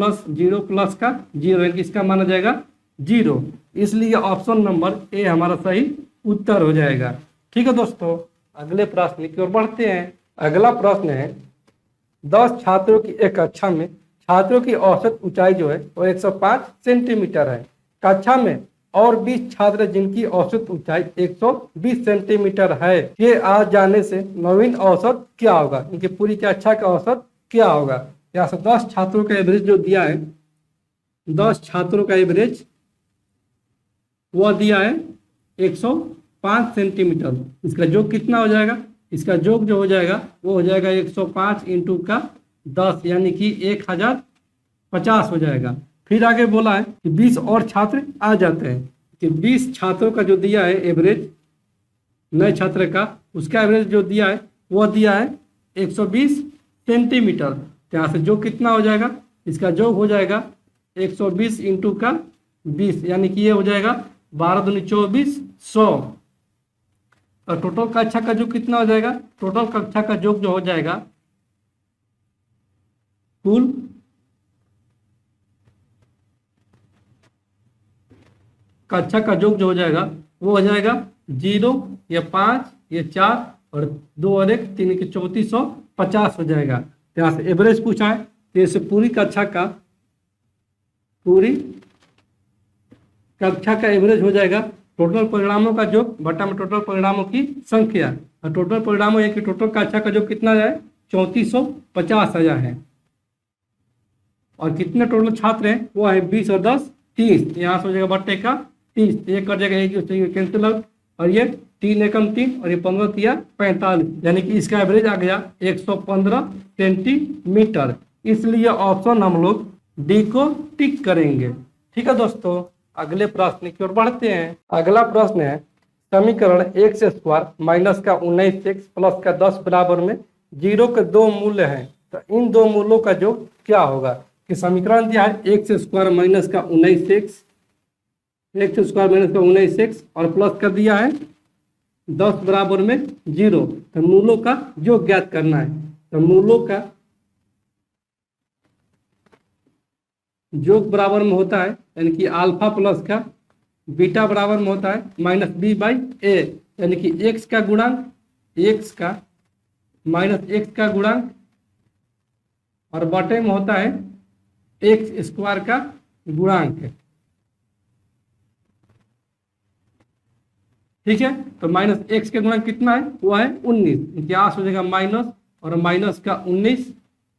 प्लस का 0 इसका माना जाएगा 0, इसलिए ऑप्शन नंबर ए हमारा सही उत्तर हो जाएगा। ठीक है दोस्तों, अगले प्रश्न की ओर बढ़ते हैं। अगला प्रश्न है 10 छात्रों की एक कक्षा में छात्रों की औसत ऊंचाई जो है वो 105 सेंटीमीटर है। कक्षा में और 20 छात्र जिनकी औसत ऊंचाई 120 सेंटीमीटर है, ये आ जाने से नवीन औसत क्या होगा, इनकी पूरी कक्षा का औसत क्या होगा। यहाँ से 10 छात्रों का एवरेज जो दिया है, 10 छात्रों का एवरेज वह दिया है 105 सेंटीमीटर। इसका योग कितना हो जाएगा, इसका योग जो हो जाएगा वो हो जाएगा 105 इंटू का 10 यानी कि 1050 हो जाएगा। फिर आगे बोला है कि 20 और छात्र आ जाते हैं कि 20 छात्रों का जो दिया है एवरेज नए छात्र का, उसका एवरेज जो दिया है वह दिया है 120 सेंटीमीटर। तो यहाँ से योग कितना हो जाएगा, इसका योग हो जाएगा 120 इंटू का 20 यानी कि ये हो जाएगा 12 दूनी 24 100। और टोटल कक्षा का योग कितना हो जाएगा, टोटल कक्षा का योग जो हो जाएगा कुल कक्षा का योग जो हो जाएगा वो हो जाएगा 0 या 5 या 4 और 2 और 1 3 के 3450 हो जाएगा। यहाँ से एवरेज पूछा है तो इससे पूरी कक्षा का एवरेज हो जाएगा टोटल परिणामों का योग बटा में टोटल परिणामों की संख्या। और टोटल परिणामों है कि टोटल कक्षा का योग कितना है 3450 आया है और कितने टोटल छात्र हैं वो है 20 और 10 30। यहाँ से हो जाएगा बट्टे का 30, एक कर जाएगा एक कैंसिल आउट और ये 3 एकम 3 और ये 15 तिया 45 यानी कि इसका एवरेज आ गया 115 सेंटीमीटर। इसलिए ऑप्शन हम लोग डी को टिक करेंगे। ठीक है दोस्तों, अगले प्रश्न की ओर बढ़ते हैं। अगला प्रश्न है समीकरण x स्क्वायर माइनस का 19x प्लस का 10 बराबर में 0 के 2 मूल्य हैं, तो इन 2 मूल्यों का योग क्या होगा। कि समीकरण दिया है x स्क्वायर माइनस का 19x और प्लस कर दिया है 10 बराबर में 0, तो मूलों का योग ज्ञात करना है। तो मूलों का योग बराबर में होता है यानी कि अल्फा प्लस का बीटा बराबर में होता है माइनस बी बाई ए यानी कि x का गुणांक x का माइनस x का गुणांक और बटे में होता है x स्क्वायर का गुणांक। ठीक है, तो माइनस x के गुणांक कितना है वो है 19, यहाँ हो जाएगा माइनस और माइनस का 19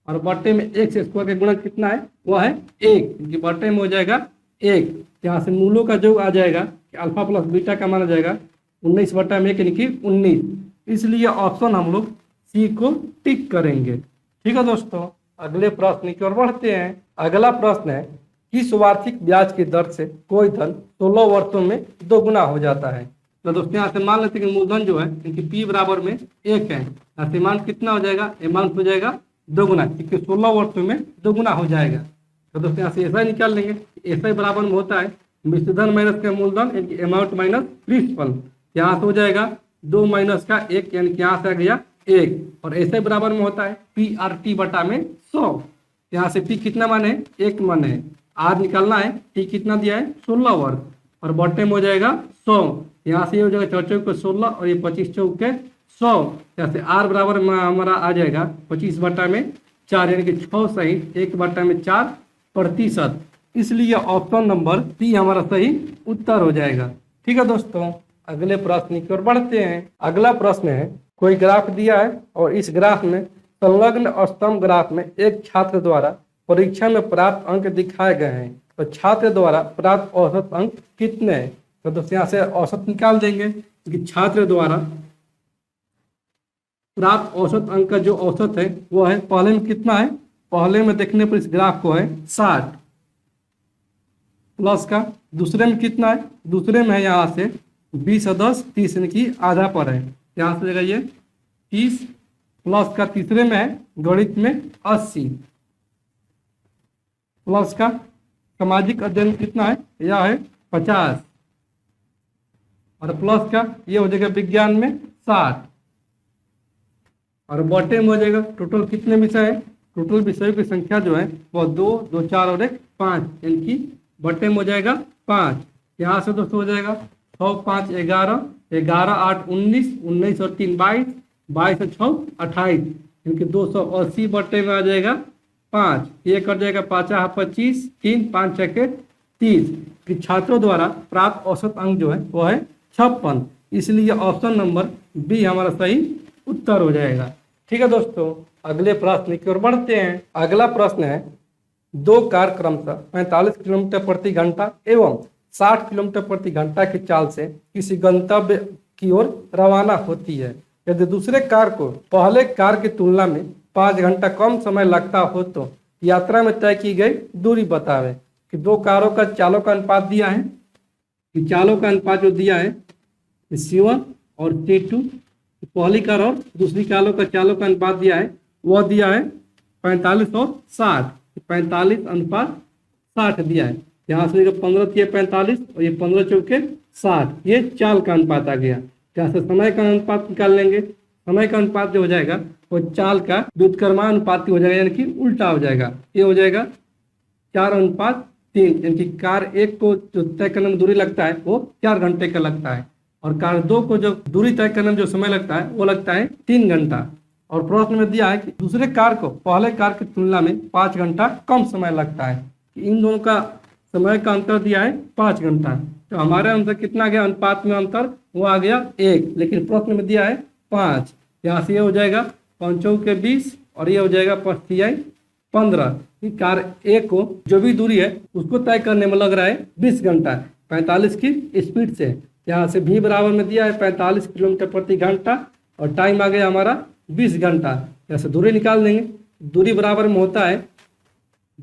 और बटे में x स्क्वायर का गुणक कितना है वो है 1 क्योंकि बटे में हो जाएगा 1। यहाँ से मूलों का योग आ जाएगा कि अल्फा प्लस बीटा का माना जाएगा 19 बटा में 1 यानी कि 19। इसलिए ऑप्शन हम लोग सी को टिक करेंगे। ठीक है दोस्तों, अगले प्रश्न की ओर बढ़ते हैं। अगला प्रश्न है किस वार्षिक ब्याज की दर से कोई धन 16 वर्षों में दोगुना हो जाता है। तो दोस्तों यहाँ से मान लेते हैं कि मूलधन जो है इनकी P बराबर में 1 है, यहाँ से अमाउंट कितना हो जाएगा, अमाउंट हो जाएगा दोगुना, क्योंकि 16 वर्षों में दोगुना हो जाएगा। तो दोस्तों यहाँ से ऐसा ही निकाल लेंगे, ऐसा ही बराबर में होता है मिश्रधन माइनस का मूलधन यानी कि अमाउंट माइनस प्रिंसिपल। यहाँ से हो जाएगा 2 माइनस का 1 यानी कि यहाँ से आ गया 1, और ऐसे बराबर में होता है PRT बटा में 100। यहाँ से P कितना मान है, 1 मान है, R निकालना है, T कितना दिया है 16 वर्ष, और बटे में हो जाएगा 100। यहाँ से ये हो जाएगा 4 चौक 16 और ये 25 चौक 100। यहाँ से R बराबर में हमारा आ जाएगा 25 बटा में 4 यानी कि 6 सही 1 बटा में 4%। इसलिए ऑप्शन नंबर सी हमारा सही उत्तर हो जाएगा। ठीक है दोस्तों, अगले प्रश्न की ओर बढ़ते हैं। अगला प्रश्न है, कोई ग्राफ दिया है और इस ग्राफ में संलग्न और स्तंभ ग्राफ में एक छात्र द्वारा परीक्षा में प्राप्त अंक दिखाए गए हैं, तो छात्र द्वारा प्राप्त औसत अंक कितने हैं। तो दोस्तों यहाँ से औसत निकाल देंगे कि छात्र द्वारा प्राप्त औसत अंक का जो औसत है वो है, पहले में कितना है, पहले में देखने पर इस ग्राफ को है 60 प्लस का, दूसरे में कितना है, दूसरे में है यहाँ से 20 और 10 30 यानी कि आधा पर है, यहाँ से ये 30 प्लस का, तीसरे में है गणित में 80 प्लस का, सामाजिक अध्ययन कितना है, यह है 50 और प्लस का ये हो जाएगा विज्ञान में 60 और बटे में हो जाएगा टोटल कितने विषय है, टोटल विषयों की संख्या जो है वो 2 2 4 और 1 5 यानी कि बटे में हो जाएगा 5। यहाँ से दोस्तों हो जाएगा 100 5 11 11 8 19 19 और 3 22 22 और 6 28 यानी कि 280 बटे में आ जाएगा 5। ये कर जाएगा 5 25 3 5 6 30 कि छात्रों द्वारा प्राप्त औसत अंक जो है वो है 56। इसलिए ऑप्शन नंबर बी हमारा सही उत्तर हो जाएगा। ठीक है दोस्तों, अगले प्रश्न की ओर बढ़ते हैं। अगला प्रश्न है, दो कार क्रमशः 45 किलोमीटर प्रति घंटा एवं 60 किलोमीटर प्रति घंटा की चाल से किसी गंतव्य की ओर रवाना होती है। यदि दूसरे कार को पहले कार की तुलना में 5 घंटा कम समय लगता हो तो यात्रा में तय की गई दूरी बतावे। कि दो कारों का चालों का अनुपात दिया है, कि चालों का अनुपात जो दिया है C1 और C2, पहली कार और दूसरी कारों का चालों का अनुपात दिया है, वह दिया है 45 और 60, 45 अनुपात 60 दिया है। यहाँ से 15 दिया 45 और ये 15 चौके 60, ये चाल का अनुपात आ गया। यहाँ से समय का अनुपात निकाल लेंगे, समय का अनुपात जो हो जाएगा वो चाल का व्युत्क्रमानुपाती हो जाएगा, यानी कि उल्टा हो जाएगा। ये हो जाएगा 4:3, यानी कि कार 1 को जो तय करने में दूरी लगता है वो 4 घंटे का लगता है, और कार 2 को जो दूरी तय करने में जो समय लगता है वो लगता है 3 घंटा। और प्रश्न में दिया है कि दूसरे कार को पहले कार की तुलना में 5 घंटा कम समय लगता है। कि इन दोनों का समय का अंतर दिया है 5 घंटा, तो हमारे अंतर कितना गया, अनुपात में अंतर वो आ गया 1, लेकिन प्रश्न में दिया है 5। यहाँ से ये हो जाएगा 5 चौके 20 और ये हो जाएगा 5 15। कार ए को जो भी दूरी है उसको तय करने में लग रहा है 20 घंटा 45 की स्पीड से। यहाँ से भी बराबर में दिया है 45 किलोमीटर प्रति घंटा और टाइम आ गया हमारा 20 घंटा। यहाँ से दूरी निकाल देंगे, दूरी बराबर में होता है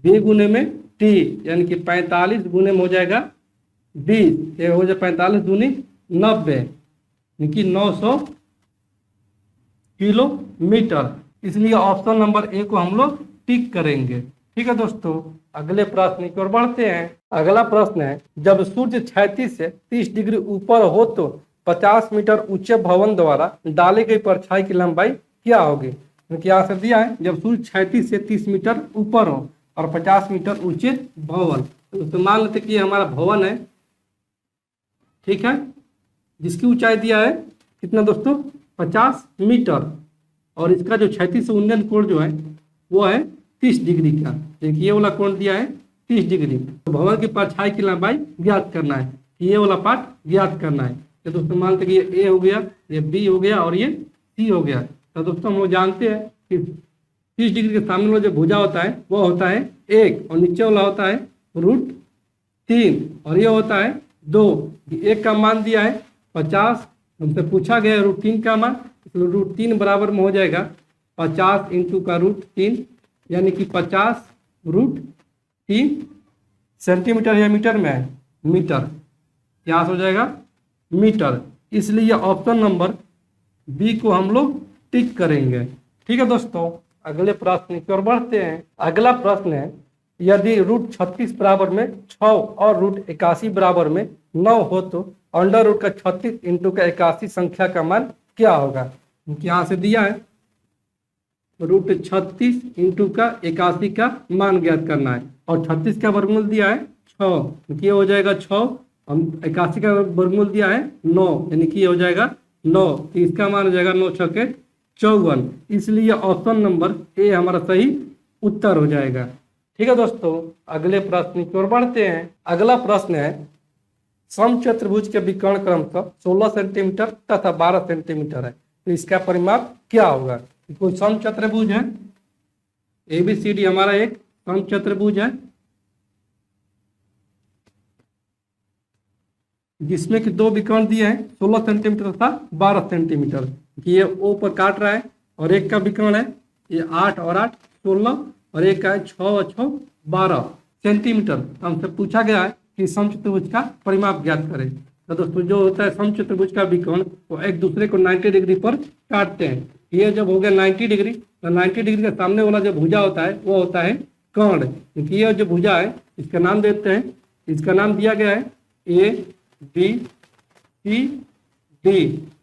b गुने में t, यानी कि 45 गुने में हो जाएगा 20, ये हो जाए 45 दूनी 90, यानी कि 900 किलोमीटर। इसलिए ऑप्शन नंबर ए को हम लोग टिक करेंगे। ठीक है दोस्तों, अगले प्रश्न की ओर बढ़ते हैं। अगला प्रश्न है, जब सूर्य क्षैतिज से 30 डिग्री ऊपर हो तो 50 मीटर ऊंचे भवन द्वारा डाली गई परछाई की लंबाई क्या होगी। क्योंकि यहाँ से दिया है जब सूर्य क्षैतिज से 30 मीटर ऊपर हो और 50 मीटर ऊंचे भवन, तो मान लेते कि हमारा भवन है, ठीक है, जिसकी ऊंचाई दिया है कितना दोस्तों 50 मीटर, और इसका जो क्षैतिज से उन्नयन कोण जो है वो है 30 डिग्री का। देखिए ये वाला कोण दिया है 30 डिग्री, तो भवन की परछाई की लंबाई ज्ञात करना है, ये वाला पार्ट ज्ञात करना है। तो दोस्तों मान लेते कि ये ए हो गया, ये बी हो गया और ये सी हो गया। तो दोस्तों हम लोग जानते हैं कि 30 डिग्री के सामने वाला जो भुजा होता है वो होता है 1 और नीचे वाला होता है √3 और ये होता है 2। एक का मान दिया है 50, हमसे पूछा गया है √3 का मान, इसलिए √3 बराबर में हो जाएगा 50 इंटू का √3, यानी कि 50 √3 सेंटीमीटर या मीटर में है, मीटर, यहाँ से हो जाएगा मीटर। इसलिए ऑप्शन नंबर बी को हम लोग टिक करेंगे। ठीक है दोस्तों, अगले प्रश्न की ओर बढ़ते हैं। अगला प्रश्न है, यदि रूट 36 बराबर में 6 और रूट 81 बराबर में 9 हो तो अंडर रूट का 36 इंटू का 81 संख्या का मान क्या होगा। यहाँ से दिया है रूट 36 इंटू का 81 का मान ज्ञात करना है और 36 का वर्गमूल दिया है 6, ये हो जाएगा 6, हम 81 का वर्गमूल दिया है 9, यानी कि ये हो जाएगा 9, तो इसका मान हो जाएगा 9 छके 54। इसलिए ऑप्शन नंबर ए हमारा सही उत्तर हो जाएगा। ठीक है दोस्तों, अगले प्रश्न की ओर बढ़ते हैं। अगला प्रश्न है, समचतुर्भुज के विकर्ण क्रमशः 16 सेंटीमीटर तथा 12 सेंटीमीटर है, तो इसका परिमाप क्या होगा। कोई समचतुर्भुज है, ABCD हमारा एक समचतुर्भुज है जिसमें कि दो विकर्ण दिए हैं 16 सेंटीमीटर तथा 12 सेंटीमीटर। ये ओ पर काट रहा है और एक का विकर्ण है ये 8 और 8 16 और एक का है 6 और 6 12 सेंटीमीटर। हमसे पूछा गया है कि समचतुर्भुज का परिमाप ज्ञात करें। तो दोस्तों जो होता है समचतुर्भुज का विकर्ण वो एक दूसरे को 90 डिग्री पर काटते हैं। ये जब हो गया 90 डिग्री, तो 90 डिग्री के सामने वाला जो भुजा होता है वो होता है कर्ण। क्योंकि ये जो भुजा है इसका नाम देते हैं, इसका नाम दिया गया है ABCD।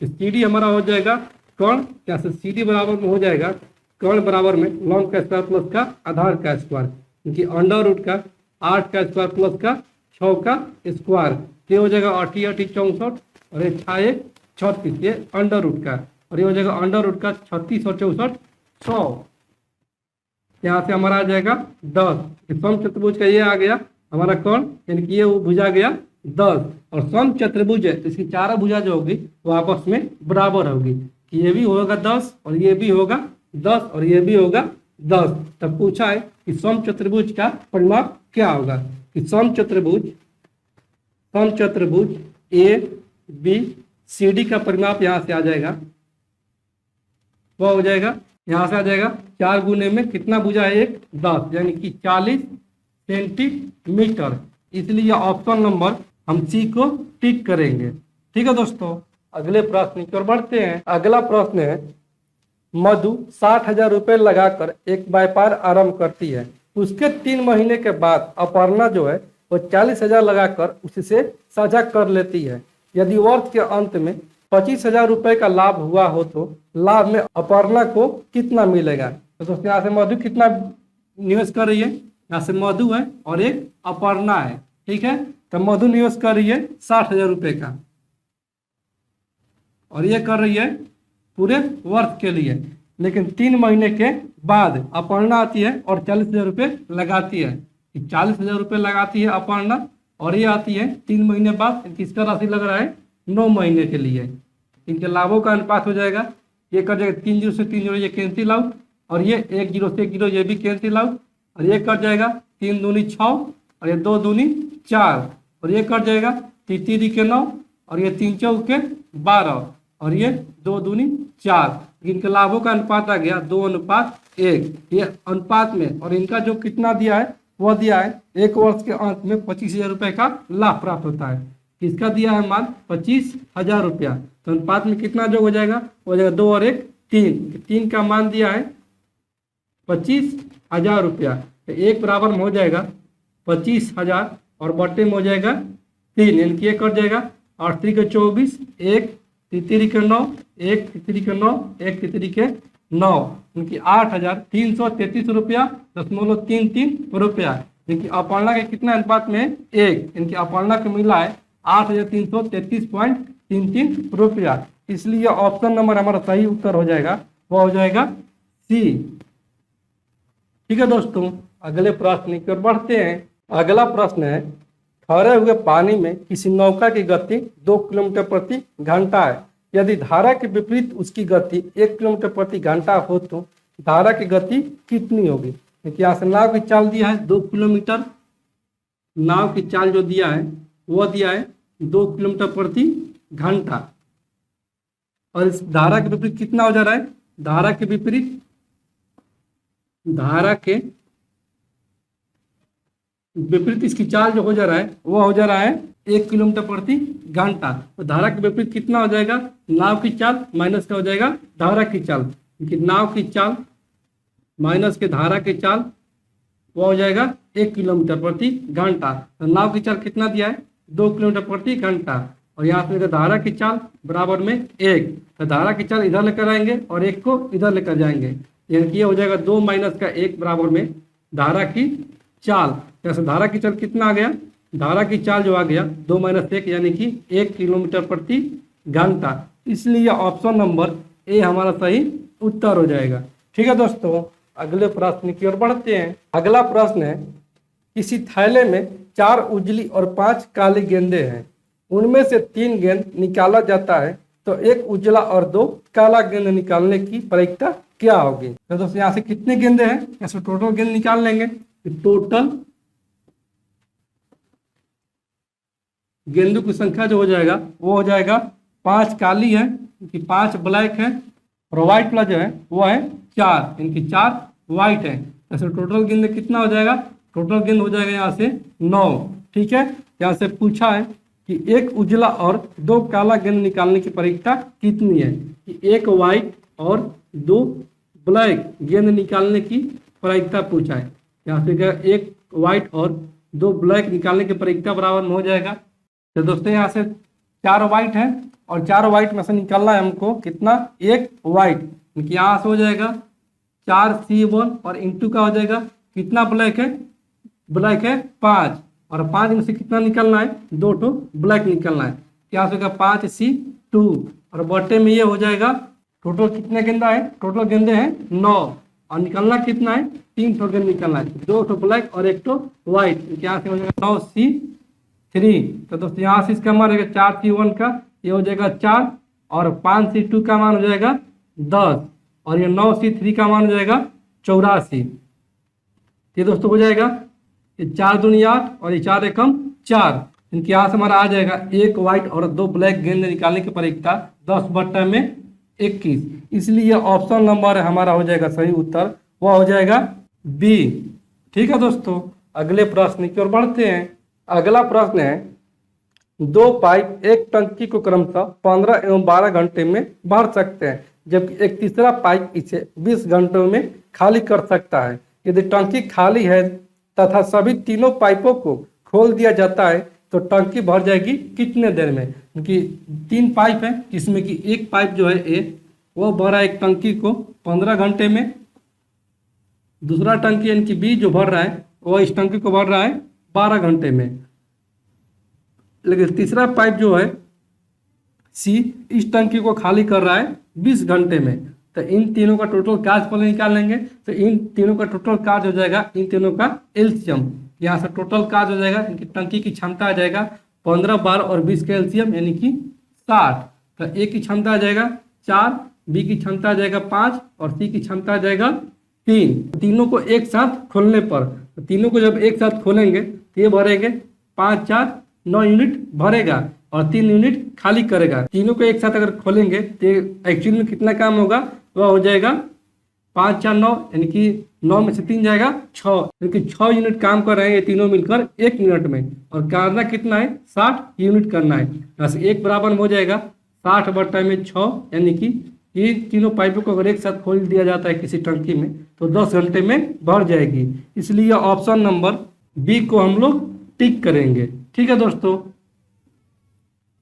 CD हमारा हो जाएगा कर्ण, क्या से CD बराबर में हो जाएगा कर्ण बराबर में लॉन्ग का स्क्वायर प्लस का आधार का स्क्वायर, क्योंकि अंडर रूट का 8 का स्क्वायर प्लस का 6 का स्क्वायर, ये हो जाएगा 8 8 64 और ये 6 36, ये अंडर रूट का, और ये हो जाएगा अंडर रूट का 36 और 64 100। यहाँ से हमारा आ जाएगा 10। समचतुर्भुज का ये आ गया हमारा कर्ण, यानी कि ये भुजा गया 10 और समचतुर्भुज है तो इसकी चारों भुजा जो होगी वो आपस में बराबर होगी, कि ये भी होगा 10 और ये भी होगा 10 और ये भी होगा 10। तब पूछा है कि समचतुर्भुज का परिमाप क्या होगा, कि समचतुर्भुज ABCD का परिमाप यहाँ से आ जाएगा, वह हो जाएगा यहाँ से आ जाएगा 4 गुने में कितना भुजा है 1 10, यानी कि 40 सेंटीमीटर। इसलिए ऑप्शन नंबर हम सी को टिक करेंगे। ठीक है दोस्तों, अगले प्रश्न की ओर बढ़ते हैं। अगला प्रश्न है, मधु 60,000 रुपये लगाकर एक व्यापार आरंभ करती है, उसके 3 महीने के बाद अपर्णा जो है वो 40,000 लगाकर उससे साझा कर लेती है। यदि वर्ष के अंत में 25,000 रुपये का लाभ हुआ हो तो लाभ में अपर्णा को कितना मिलेगा। तो दोस्तों यहाँ से मधु कितना निवेश कर रही है, यहाँ से मधु है और एक अपर्णा है। ठीक है, तो मधु निवेश कर रही है 60,000 रुपये का और ये कर रही है पूरे वर्ष के लिए, लेकिन 3 महीने के बाद अपर्णा आती है और 40,000 रुपये लगाती है। 40,000 रुपये लगाती है अपर्णा और ये आती है 3 महीने बाद, किसका राशि लग रहा है 9 महीने के लिए। इनके लाभों का अनुपात हो जाएगा, ये कर जाएगा 3 0 से 3 0 ये कैंसिल आउट, और ये 1 0 से 1 0 ये भी कैंसिल आउट, और ये कर जाएगा 3 दूनी 6 और ये 2 दूनी 4, और ये कर जाएगा 3 3 के 9 और ये 3 4 के 12 और ये 2 दूनी 4। इनके लाभों का अनुपात आ गया 2:1। ये अनुपात में, और इनका जो कितना दिया है वह दिया है एक वर्ष के अंत में 25,000 रुपये का लाभ प्राप्त होता है। किसका दिया है मान 25,000 रुपया, तो अनुपात में कितना जो हो जाएगा, हो जाएगा 2 और 1 3। 3 का मान दिया है 25,000 रुपया, तो 1 बराबर में हो जाएगा 25,000 और बट्टे में हो जाएगा 3, यानी कि ये कट जाएगा 8 3 के 24, 1 3 के 9, 1 3 के 9, 1 3 के 9, यानी कि 8,333 रुपया 0.33 रुपया। यानी कि अपर्णा के कितना अनुपात में 1, यानी कि अपर्णा को मिला है 8,333.33 रुपया। इसलिए ऑप्शन नंबर हमारा सही उत्तर हो जाएगा, वह हो जाएगा सी। ठीक है दोस्तों, अगले प्रश्न की ओर बढ़ते हैं। अगला प्रश्न है, ठहरे हुए पानी में किसी नौका की गति 2 किलोमीटर प्रति घंटा है, यदि धारा के विपरीत उसकी गति 1 किलोमीटर प्रति घंटा हो तो धारा की गति कितनी होगी। देखिए यहाँ से नाव की चाल दिया है 2 किलोमीटर, नाव की चाल जो दिया है वह दिया है 2 किलोमीटर प्रति घंटा, और इस धारा के विपरीत कितना हो जा रहा है, धारा के विपरीत, धारा के विपरीत इसकी चाल जो हो जा रहा है वो हो जा रहा है 1 किलोमीटर प्रति घंटा। तो धारा के विपरीत कितना हो जाएगा, नाव की चाल माइनस का हो जाएगा धारा की चाल, क्योंकि नाव की चाल माइनस के धारा की चाल वो हो जाएगा 1 किलोमीटर प्रति घंटा। तो नाव की चाल कितना दिया है, 2 किलोमीटर प्रति घंटा, और यहाँ पे धारा की चाल बराबर में 1। तो धारा की चाल इधर लेकर आएंगे और 1 को इधर लेकर जाएंगे, यानी कि ये हो जाएगा 2 माइनस का 1 बराबर में धारा की चाल। जैसे धारा की चाल कितना आ गया, धारा की चाल जो आ गया 2 माइनस 1 यानी कि 1 किलोमीटर प्रति घंटा। इसलिए ऑप्शन नंबर ए हमारा सही उत्तर हो जाएगा। ठीक है दोस्तों, अगले प्रश्न की ओर बढ़ते हैं। अगला प्रश्न है, किसी थैले में 4 उजली और 5 काली गेंदें हैं, उनमें से 3 गेंद निकाला जाता है, तो एक उजला और 2 काला गेंद निकालने की प्रायिकता क्या होगी। तो दोस्तों यहाँ से कितने गेंदे हैं, ऐसे टोटल गेंद निकाल लेंगे। टोटल गेंदों की संख्या जो हो जाएगा वो हो जाएगा 5 काली है, इनकी 5 ब्लैक है, और व्हाइट प्लस जो है वो है 4, इनकी 4 व्हाइट है। ऐसे टोटल गेंद कितना हो जाएगा, टोटल गेंद हो जाएगा यहाँ से 9। ठीक है, यहाँ से पूछा है कि एक उजला और 2 काला गेंद निकालने की प्रायिकता कितनी है, कि एक व्हाइट और 2 ब्लैक गेंद निकालने की प्रायिकता पूछा है। यहाँ से क्या, एक व्हाइट और 2 ब्लैक निकालने की प्रायिकता बराबर में हो जाएगा। तो दोस्तों यहाँ से 4 व्हाइट है और 4 व्हाइट में से निकालना है हमको कितना, एक व्हाइट, यहाँ से हो जाएगा 4C1 और इंटू का हो जाएगा कितना ब्लैक है, ब्लैक है 5, और 5 में से कितना निकलना है, 2 तो ब्लैक निकलना है। यहाँ से होगा 5C2, और बटे में ये हो जाएगा टोटल कितने गेंदा है, टोटल गेंदे हैं 9, और निकलना कितना है, 3 ठो गेंद निकलना है, 2 ठो ब्लैक और 1 ठो व्हाइट। यहाँ से हो जाएगा 9C3। तो दोस्तों यहाँ से इसका मान रहेगा 4C1 का ये हो जाएगा 4, और 5C2 का मान हो जाएगा 10, और ये 9C3 का मान हो जाएगा 84। ये दोस्तों हो जाएगा ये 4 दूनी 8 और ये 4 एकम 4, इनके यहाँ से हमारा आ जाएगा एक व्हाइट और 2 ब्लैक गेंद निकालने की प्रायिकता 10/21। इसलिए ऑप्शन नंबर हमारा हो जाएगा सही उत्तर, वह हो जाएगा बी। ठीक है दोस्तों, अगले प्रश्न की ओर बढ़ते हैं। अगला प्रश्न है, 2 पाइप एक टंकी को क्रमशः 15 एवं 12 घंटे में भर सकते हैं, जबकि एक तीसरा पाइप इसे 20 घंटों में खाली कर सकता है। यदि टंकी खाली है तथा सभी तीनों पाइपों को खोल दिया जाता है तो टंकी भर जाएगी कितने देर में। क्योंकि 3 पाइप है, जिसमें कि एक पाइप जो है ए वो भरा एक टंकी को 15 घंटे में, दूसरा टंकी यानी कि बी जो भर रहा है वो इस टंकी को भर रहा है 12 घंटे में, लेकिन तीसरा पाइप जो है सी इस टंकी को खाली कर रहा है 20 घंटे में। तो इन तीनों का टोटल कार्य पहले निकाल लेंगे। तो इन तीनों का टोटल कार्य हो जाएगा इन तीनों का एलसीएम। यहाँ से टोटल कार्य हो जाएगा, इनकी टंकी की क्षमता आ जाएगा 15, 12 और 20 का एलसीएम यानी कि 60। तो ए की क्षमता आ जाएगा 4, बी की क्षमता आ जाएगा 5 और सी की क्षमता आ जाएगा 3। तीनों को एक साथ खोलने पर, तो तीनों को जब एक साथ खोलेंगे तो ये भरेंगे 5, 4, 9 यूनिट भरेगा और 3 यूनिट खाली करेगा। तीनों को एक साथ अगर खोलेंगे तो एक्चुअल में कितना काम होगा, वह हो जाएगा 5, 4, 9 यानी कि 9 में से 3 जाएगा 6, क्योंकि 6 यूनिट काम कर रहे हैं ये तीनों मिलकर 1 मिनट में, और करना कितना है 60 यूनिट करना है। बस 1 बराबर में हो जाएगा 60/6 यानी कि ये तीनों पाइपों को अगर एक साथ खोल दिया जाता है किसी टंकी में तो 10 घंटे में भर जाएगी। इसलिए ऑप्शन नंबर बी को हम लोग टिक करेंगे। ठीक है दोस्तों,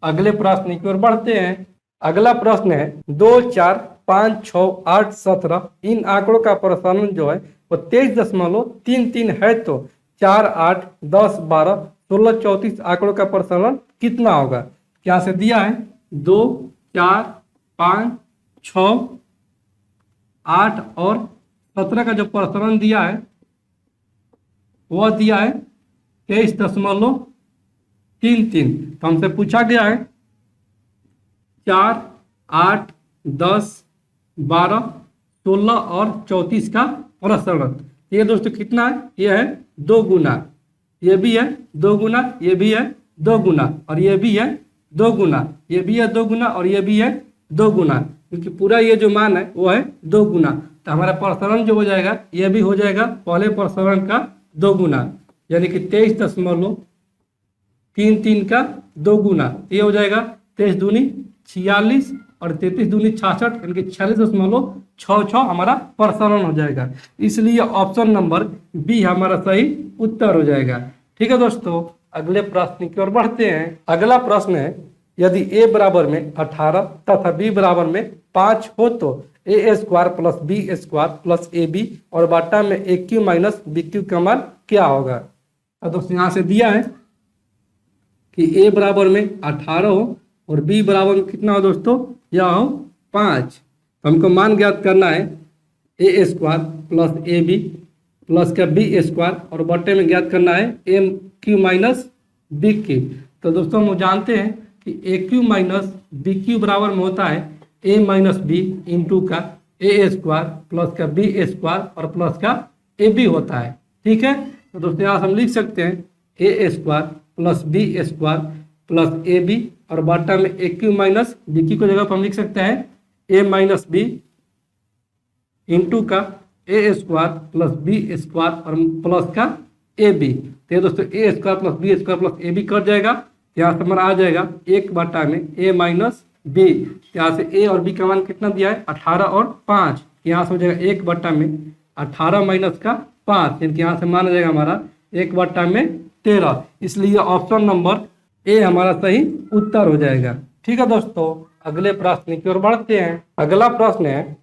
अगले प्रश्न की ओर बढ़ते हैं। अगला प्रश्न है 2, 4, 5, 6, 8, 17 इन आंकड़ों का प्रसारण जो है वो 23.33 है, तो 4, 8, 10, 12, 16, 34 आंकड़ों का प्रसारण कितना होगा। क्या से दिया है 2, 4, 5, 6, 8 और 17 का जो प्रसारण दिया है वह दिया है 23.33। तो हमसे पूछा गया है 4, 8, 10, 12, 16 और 34 का प्रसारण। ये दोस्तों कितना है, ये है 2 गुना, ये भी है 2 गुना, ये भी है 2 गुना और ये भी है 2 गुना, ये भी है 2 गुना और ये भी है 2 गुना, क्योंकि पूरा ये जो मान है वो है 2 गुना। तो हमारा प्रसारण जो हो जाएगा ये भी हो जाएगा पहले प्रसारण का 2 गुना। यानी कि 23.33 का 2 गुना, ये हो जाएगा 23 दूनी 46 और 33 दूनी 66, यानी कि 46.66 हमारा प्रसारण हो जाएगा। इसलिए ऑप्शन नंबर बी हमारा सही उत्तर हो जाएगा। ठीक है दोस्तों, अगले प्रश्न की ओर बढ़ते हैं। अगला प्रश्न है, यदि a बराबर में 18 तथा b बराबर में 5 हो तो a square plus B square plus A B और बट्टा में A cube minus B cube का मान क्या होगा। तो दोस्तों यहाँ से दिया है कि a बराबर में 18 हो और b बराबर में कितना हो दोस्तों, यह हो 5। तो हमको मान ज्ञात करना है A square plus A B plus का बी स्क्वायर और बट्टे में ज्ञात करना है M cube minus B cube. तो दोस्तों हम जानते हैं कि A cube minus B cube बराबर में होता है ए माइनस बी इंटू का ए स्क्वायर प्लस का बी स्क्वायर और प्लस का ए बी होता है। ठीक है, तो दोस्तों यहाँ हम लिख सकते हैं A square plus B square plus A B और बट्टा में A cube minus B cube की जगह पर हम लिख सकते हैं ए माइनस बी इंटू का A square plus B square और प्लस का ए बी। तो दोस्तों A square plus B square plus A B cut जाएगा, यहाँ से हमारा आ जाएगा 1 बटा में ए माइनस बी। यहाँ से ए और बी का मान कितना दिया है 18 और 5, यहाँ से हो जाएगा 1 बटा में 18 माइनस का 5, यानी कि यहाँ से मान आ जाएगा हमारा 1 बटा में 13। इसलिए ऑप्शन नंबर ए हमारा सही उत्तर हो जाएगा। ठीक है दोस्तों, अगले प्रश्न की ओर बढ़ते हैं। अगला प्रश्न है,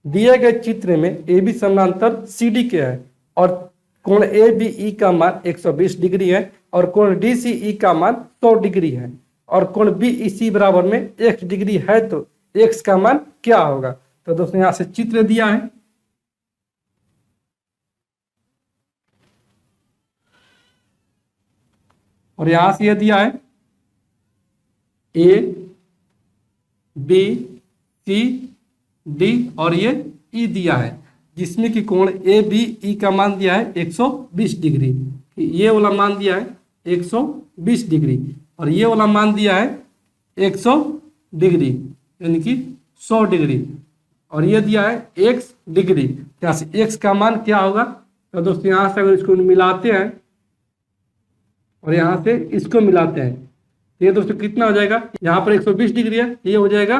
दिए गए चित्र में ए बी समानांतर सी डी के है और कोण ए बी ई का मान 120 डिग्री है और कोण डी सी ई का मान 100 डिग्री है और कोण बी ई सी बराबर में x डिग्री है तो x का मान क्या होगा। तो दोस्तों यहाँ से चित्र दिया है और यहाँ से यह दिया है ए बी सी डी और ये ई दिया है, जिसमें कि कोण ए बी ई का मान दिया है 120 डिग्री, ये वाला मान दिया है 120 डिग्री और ये वाला मान दिया है 100 डिग्री यानी कि 100 डिग्री और ये दिया है x डिग्री। यहाँ से x का मान क्या होगा। तो दोस्तों यहाँ से अगर इसको मिलाते हैं और यहाँ से इसको मिलाते हैं तो ये दोस्तों कितना हो जाएगा, यहाँ पर 120 डिग्री है, ये हो जाएगा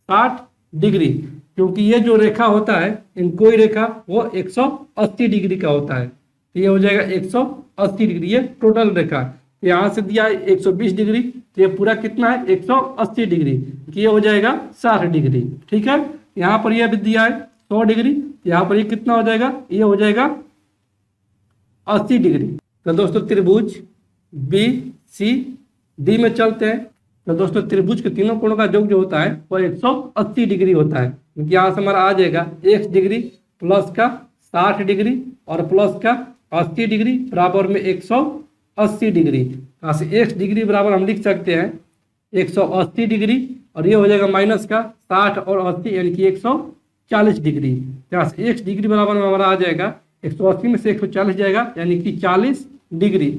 60 डिग्री, क्योंकि ये जो रेखा होता है इन कोई रेखा वो 180 डिग्री का होता है, तो ये हो जाएगा 180 डिग्री, ये टोटल रेखा। यहाँ से दिया है 120 डिग्री, तो ये पूरा कितना है 180 डिग्री, ये हो जाएगा 60 डिग्री। ठीक है, यहाँ पर यह भी दिया है 100 डिग्री, यहाँ पर ये कितना हो जाएगा, ये हो जाएगा 80 डिग्री। तो दोस्तों त्रिभुज बी सी डी में चलते हैं। तो दोस्तों त्रिभुज के तीनों कोणों का योग जो होता है वो 180 डिग्री होता है, क्योंकि यहाँ से हमारा आ जाएगा x डिग्री प्लस का 60 डिग्री और प्लस का 80 डिग्री बराबर में 180 डिग्री। यहाँ से x डिग्री बराबर हम लिख सकते हैं 180 डिग्री और ये हो जाएगा माइनस का 60 और 80 यानी कि 140 डिग्री। यहाँ से x डिग्री बराबर में हमारा आ जाएगा 180 में से 140 जाएगा यानी कि 40 डिग्री,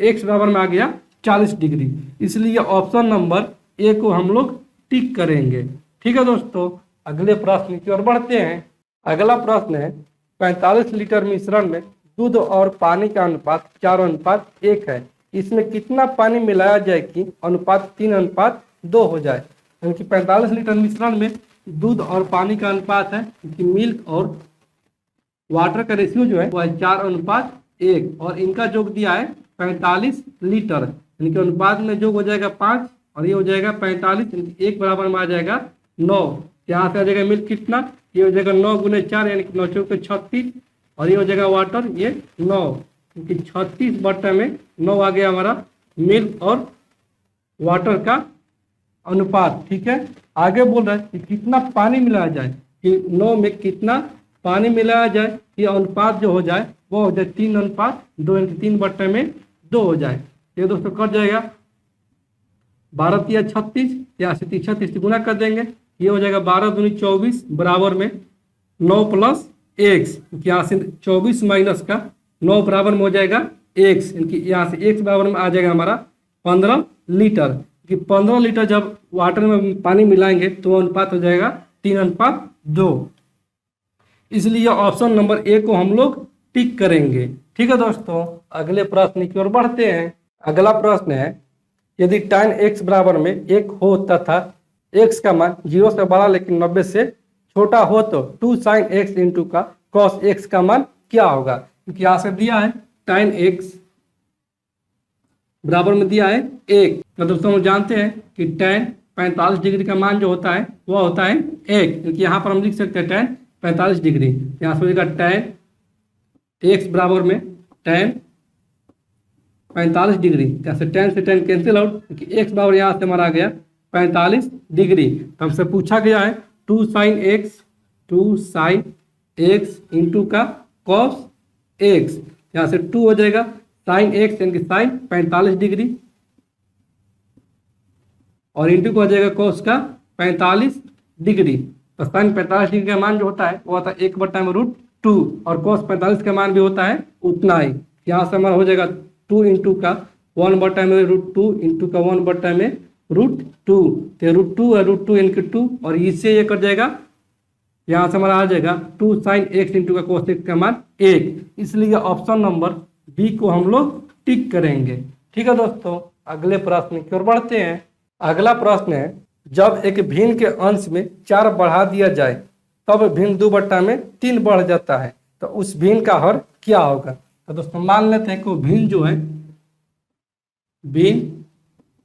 x बराबर में आ गया 40 डिग्री। इसलिए ऑप्शन नंबर ए को हम लोग टिक करेंगे। ठीक है दोस्तों, अगले प्रश्न की ओर बढ़ते हैं। अगला प्रश्न है, 45 लीटर मिश्रण में दूध और पानी का अनुपात 4:1 है, इसमें कितना पानी मिलाया जाए कि अनुपात 3:2 हो जाए। यानी कि 45 लीटर मिश्रण में दूध और पानी का अनुपात है कि मिल्क और वाटर का रेशियो जो है वो है 4:1 और इनका योग दिया है 45 लीटर, यानी कि अनुपात में योग हो जाएगा 5 और ये हो जाएगा 45, यानी कि 1 बराबर में आ जाएगा 9। यहाँ से आ जाएगा मिल्क कितना, ये हो जाएगा 9 गुने 4 यानी कि 9 चौके 36 और ये हो जाएगा वाटर ये 9, क्योंकि 36 बट्टा में 9 आ गया हमारा मिल्क और वाटर का अनुपात। ठीक है, आगे बोल रहा है कि कितना पानी मिलाया जाए, कि 9 में कितना पानी मिलाया जाए, ये अनुपात जो हो जाए वो हो जाए 3:2 यानी कि 3 बट्टे में 2 हो जाए। ये दोस्तों कट जाएगा 12 या 36, यहाँ से 36 से गुना कर देंगे, ये हो जाएगा 12 दूनी 24 बराबर में 9 प्लस x, यहाँ से 24 माइनस का 9 बराबर में हो जाएगा x, इनकी यहाँ से x बराबर में आ जाएगा हमारा 15 लीटर, कि 15 लीटर जब वाटर में पानी मिलाएंगे तो अनुपात हो जाएगा 3:2। इसलिए ऑप्शन नंबर ए को हम लोग टिक करेंगे। ठीक है दोस्तों, अगले प्रश्न की ओर बढ़ते हैं। अगला प्रश्न है, यदि tan x बराबर में 1 हो तथा x का मान 0 से बड़ा लेकिन 90 से छोटा हो तो 2 sin x इंटू का cos x का मान क्या होगा? क्योंकि यहाँ से दिया है tan x बराबर में दिया है 1। तो दोस्तों हम जानते हैं कि tan 45 डिग्री का मान जो होता है वह होता है 1, क्योंकि यहाँ पर हम लिख सकते हैं tan 45 डिग्री। यहाँ से हो जाएगा tan x बराबर में tan 45 डिग्री। जैसे tan से tan कैंसिल आउट, क्योंकि x बराबर यहाँ से हमारा आ गया 45 डिग्री। तो हमसे पूछा गया है 2 sin x इंटू का cos x। यहाँ से 2 हो जाएगा sin x यानी कि sin 45 डिग्री और इंटू को हो जाएगा cos का 45 डिग्री। तो sin 45 डिग्री का मान जो होता है वो होता है 1/√2 और cos 45 का मान भी होता है उतना ही। यहाँ से हमारा हो जाएगा 2 इंटू का 1/√2 इंटू का 1/√2। तो √2 है √2 यानी कि 2 और इससे ये कट जाएगा। यहाँ से हमारा आ जाएगा 2 sin x इंटू का cos x का मान 1। इसलिए ऑप्शन नंबर बी को हम लोग टिक करेंगे। ठीक है दोस्तों, अगले प्रश्न की ओर बढ़ते हैं। अगला प्रश्न है, जब एक भिन्न के अंश में 4 बढ़ा दिया जाए तब भिन्न 2/3 बढ़ जाता है, तो उस भिन्न का हर क्या होगा? तो दोस्तों मान लेते हैं कि भिन्न जो है भिन्न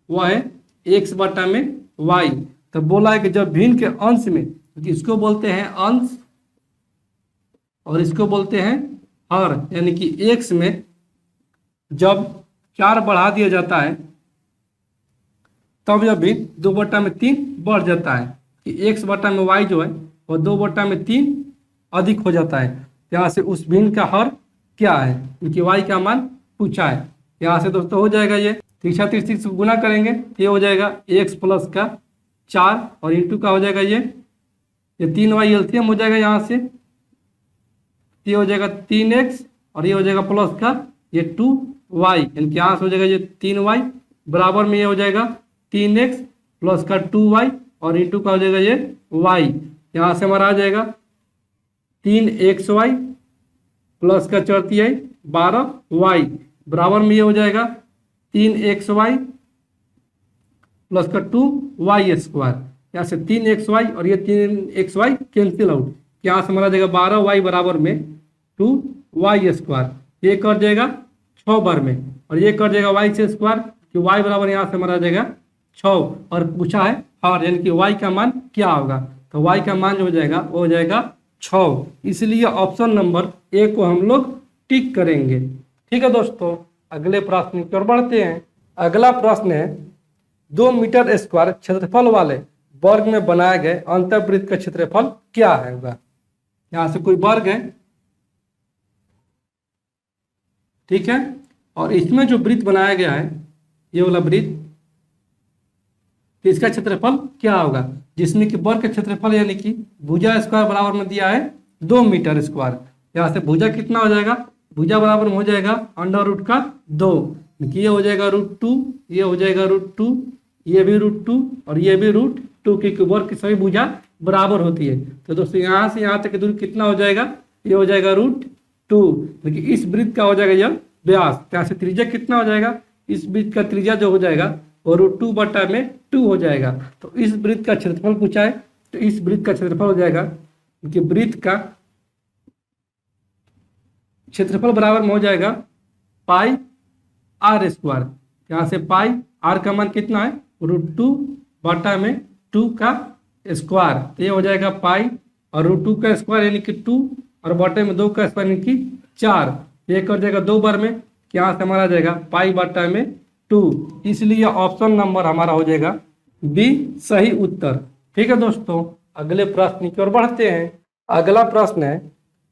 वह है x/y। तो बोला है कि जब भिन्न के अंश में, इसको बोलते हैं अंश और इसको बोलते हैं हर, यानी कि x में जब 4 बढ़ा दिया जाता है तब यह भिन्न 2/3 बढ़ जाता है कि x/y जो है वो 2/3 अधिक हो जाता है। यहाँ से उस भिन्न का हर क्या है, क्योंकि y का मान पूछा है। यहाँ से दोस्तों हो जाएगा ये तीसरा तीसरी से गुना करेंगे तो ये हो जाएगा x प्लस का 4 और इंटू का हो जाएगा ये 3y एलसीएम हो जाएगा। यहाँ से ये हो जाएगा 3x और ये हो जाएगा प्लस का ये 2y, यानी कि यहाँ से हो जाएगा ये 3y बराबर में ये हो जाएगा 3x प्लस का 2y और इंटू का हो जाएगा ये y। यहाँ से हमारा आ जाएगा 3xy प्लस का 4 12y बराबर में ये हो जाएगा 3xy प्लस का 2y²। यहाँ से 3xy और ये 3xy कैंसिल आउट, यहाँ से हमारा आ जाएगा 12y बराबर में 2y²। ये कर जाएगा 6 बार में और ये कर जाएगा y² कि y बराबर यहाँ से हमारा आ जाएगा 6 और पूछा है हर, यानी कि y का मान क्या होगा? तो y का मान जो हो जाएगा वो हो जाएगा 6। इसलिए ऑप्शन नंबर ए को हम लोग टिक करेंगे। ठीक है दोस्तों, अगले प्रश्न की ओर बढ़ते हैं। अगला प्रश्न है, 2 मीटर स्क्वायर क्षेत्रफल वाले वर्ग में बनाए गए अंतःवृत्त का क्षेत्रफल क्या है होगा? यहाँ से कोई वर्ग है, ठीक है, और इसमें जो वृत्त बनाया गया है ये वाला वृत्त, तो इसका क्षेत्रफल क्या होगा? जिसमें कि वर्ग का क्षेत्रफल यानी कि भुजा स्क्वायर बराबर में दिया है 2 मीटर स्क्वायर। यहाँ से भुजा कितना हो जाएगा? भुजा बराबर में हो जाएगा √2, ये हो जाएगा √2, ये हो जाएगा √2, ये भी √2 और ये भी √2, क्योंकि वर्ग की सभी भुजा बराबर होती है। तो दोस्तों यहाँ से यहाँ तक की दूरी कितना हो जाएगा? ये हो जाएगा √2। लेकिन इस वृत्त का हो जाएगा यह व्यास, यहाँ से त्रिज्या कितना हो जाएगा? इस वृत्त का त्रिज्या जो हो जाएगा वो √2/2 हो जाएगा। तो इस वृत्त का क्षेत्रफल पूछा है, तो इस वृत्त का क्षेत्रफल हो जाएगा कि वृत्त का क्षेत्रफल बराबर में हो जाएगा πr²। यहाँ से पाई r का मान कितना है? √2/2 का स्क्वायर, तो ये हो जाएगा पाई और √2 का स्क्वायर यानी कि 2 और बटे में 2 का स्क्वायर यानी कि 4। ये कर जाएगा 2 बार में, यहाँ से हमारा आ जाएगा π/2। इसलिए ऑप्शन नंबर हमारा हो जाएगा बी सही उत्तर। ठीक है दोस्तों, अगले प्रश्न की ओर बढ़ते हैं। अगला प्रश्न है,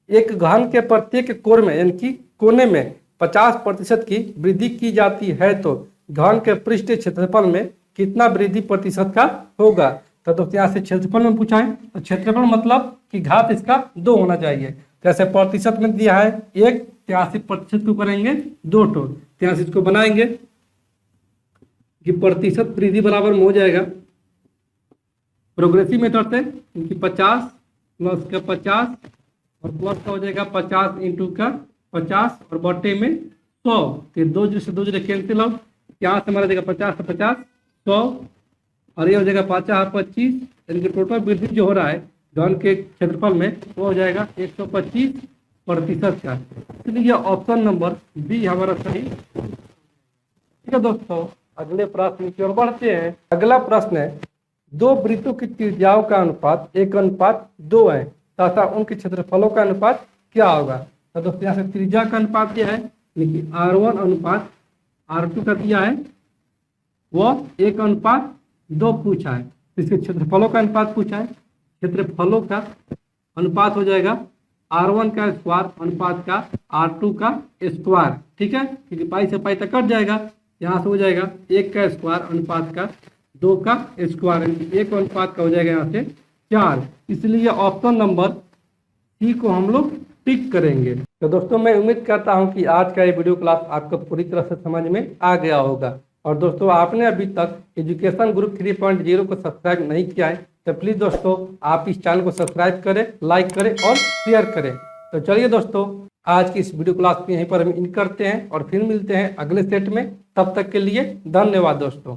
एक घन के प्रत्येक कोण में यानी कि कोने में 50% की वृद्धि की जाती है तो घन के पृष्ठ क्षेत्रफल में कितना वृद्धि प्रतिशत का होगा? तो दोस्तों यहाँ से क्षेत्रफल में पूछा है, तो क्षेत्रफल मतलब कि घात इसका 2 होना चाहिए। जैसे प्रतिशत में दिया है 1, 83% को करेंगे 2 टो, 83 इसको बनाएंगे कि प्रतिशत वृद्धि बराबर में हो जाएगा प्रोग्रेसिव मेथड से, क्योंकि 50 प्लस का 50 और प्लस का हो जाएगा 50 इंटू का 50 और बटे में 100, तो 2 से 2 कैंसिल आउट, यहाँ से हमारा जाएगा 50 से 50 100, और ये हो जाएगा 50 25, यानी कि टोटल वृद्धि जो हो रहा है धन के क्षेत्रफल में वो हो जाएगा 125% का। इसलिए ऑप्शन नंबर बी हमारा सही। ठीक है दोस्तों, अगले प्रश्न की ओर बढ़ते हैं। अगला प्रश्न है, दो वृत्तों की त्रिज्याओं का अनुपात 1:2 है तथा उनके क्षेत्रफलों का अनुपात क्या होगा। तो दोस्तों यहाँ से त्रिज्या का अनुपात क्या है, यानी R1 अनुपात R2 का दिया है, वह 1:2 पूछा है। इसके क्षेत्रफलों का अनुपात पूछा है, क्षेत्रफलों का अनुपात हो जाएगा R1 का स्क्वायर अनुपात का R2 का स्क्वायर। ठीक है, क्योंकि पाई से पाई तक कट जाएगा, यहाँ से हो जाएगा 1 का स्क्वायर अनुपात का 2 का स्क्वायर, 1 अनुपात का हो जाएगा यहाँ से 4। इसलिए ऑप्शन नंबर सी को हम लोग टिक करेंगे। तो दोस्तों मैं उम्मीद करता हूँ कि आज का ये वीडियो क्लास आपको पूरी तरह से समझ में आ गया होगा। और दोस्तों आपने अभी तक एजुकेशन ग्रुप 3.0 को सब्सक्राइब नहीं किया है तो प्लीज़ दोस्तों आप इस चैनल को सब्सक्राइब करें, लाइक करें और शेयर करें। तो चलिए दोस्तों आज की इस वीडियो क्लास को यहीं पर हम इन करते हैं और फिर मिलते हैं अगले सेट में। तब तक के लिए धन्यवाद दोस्तों।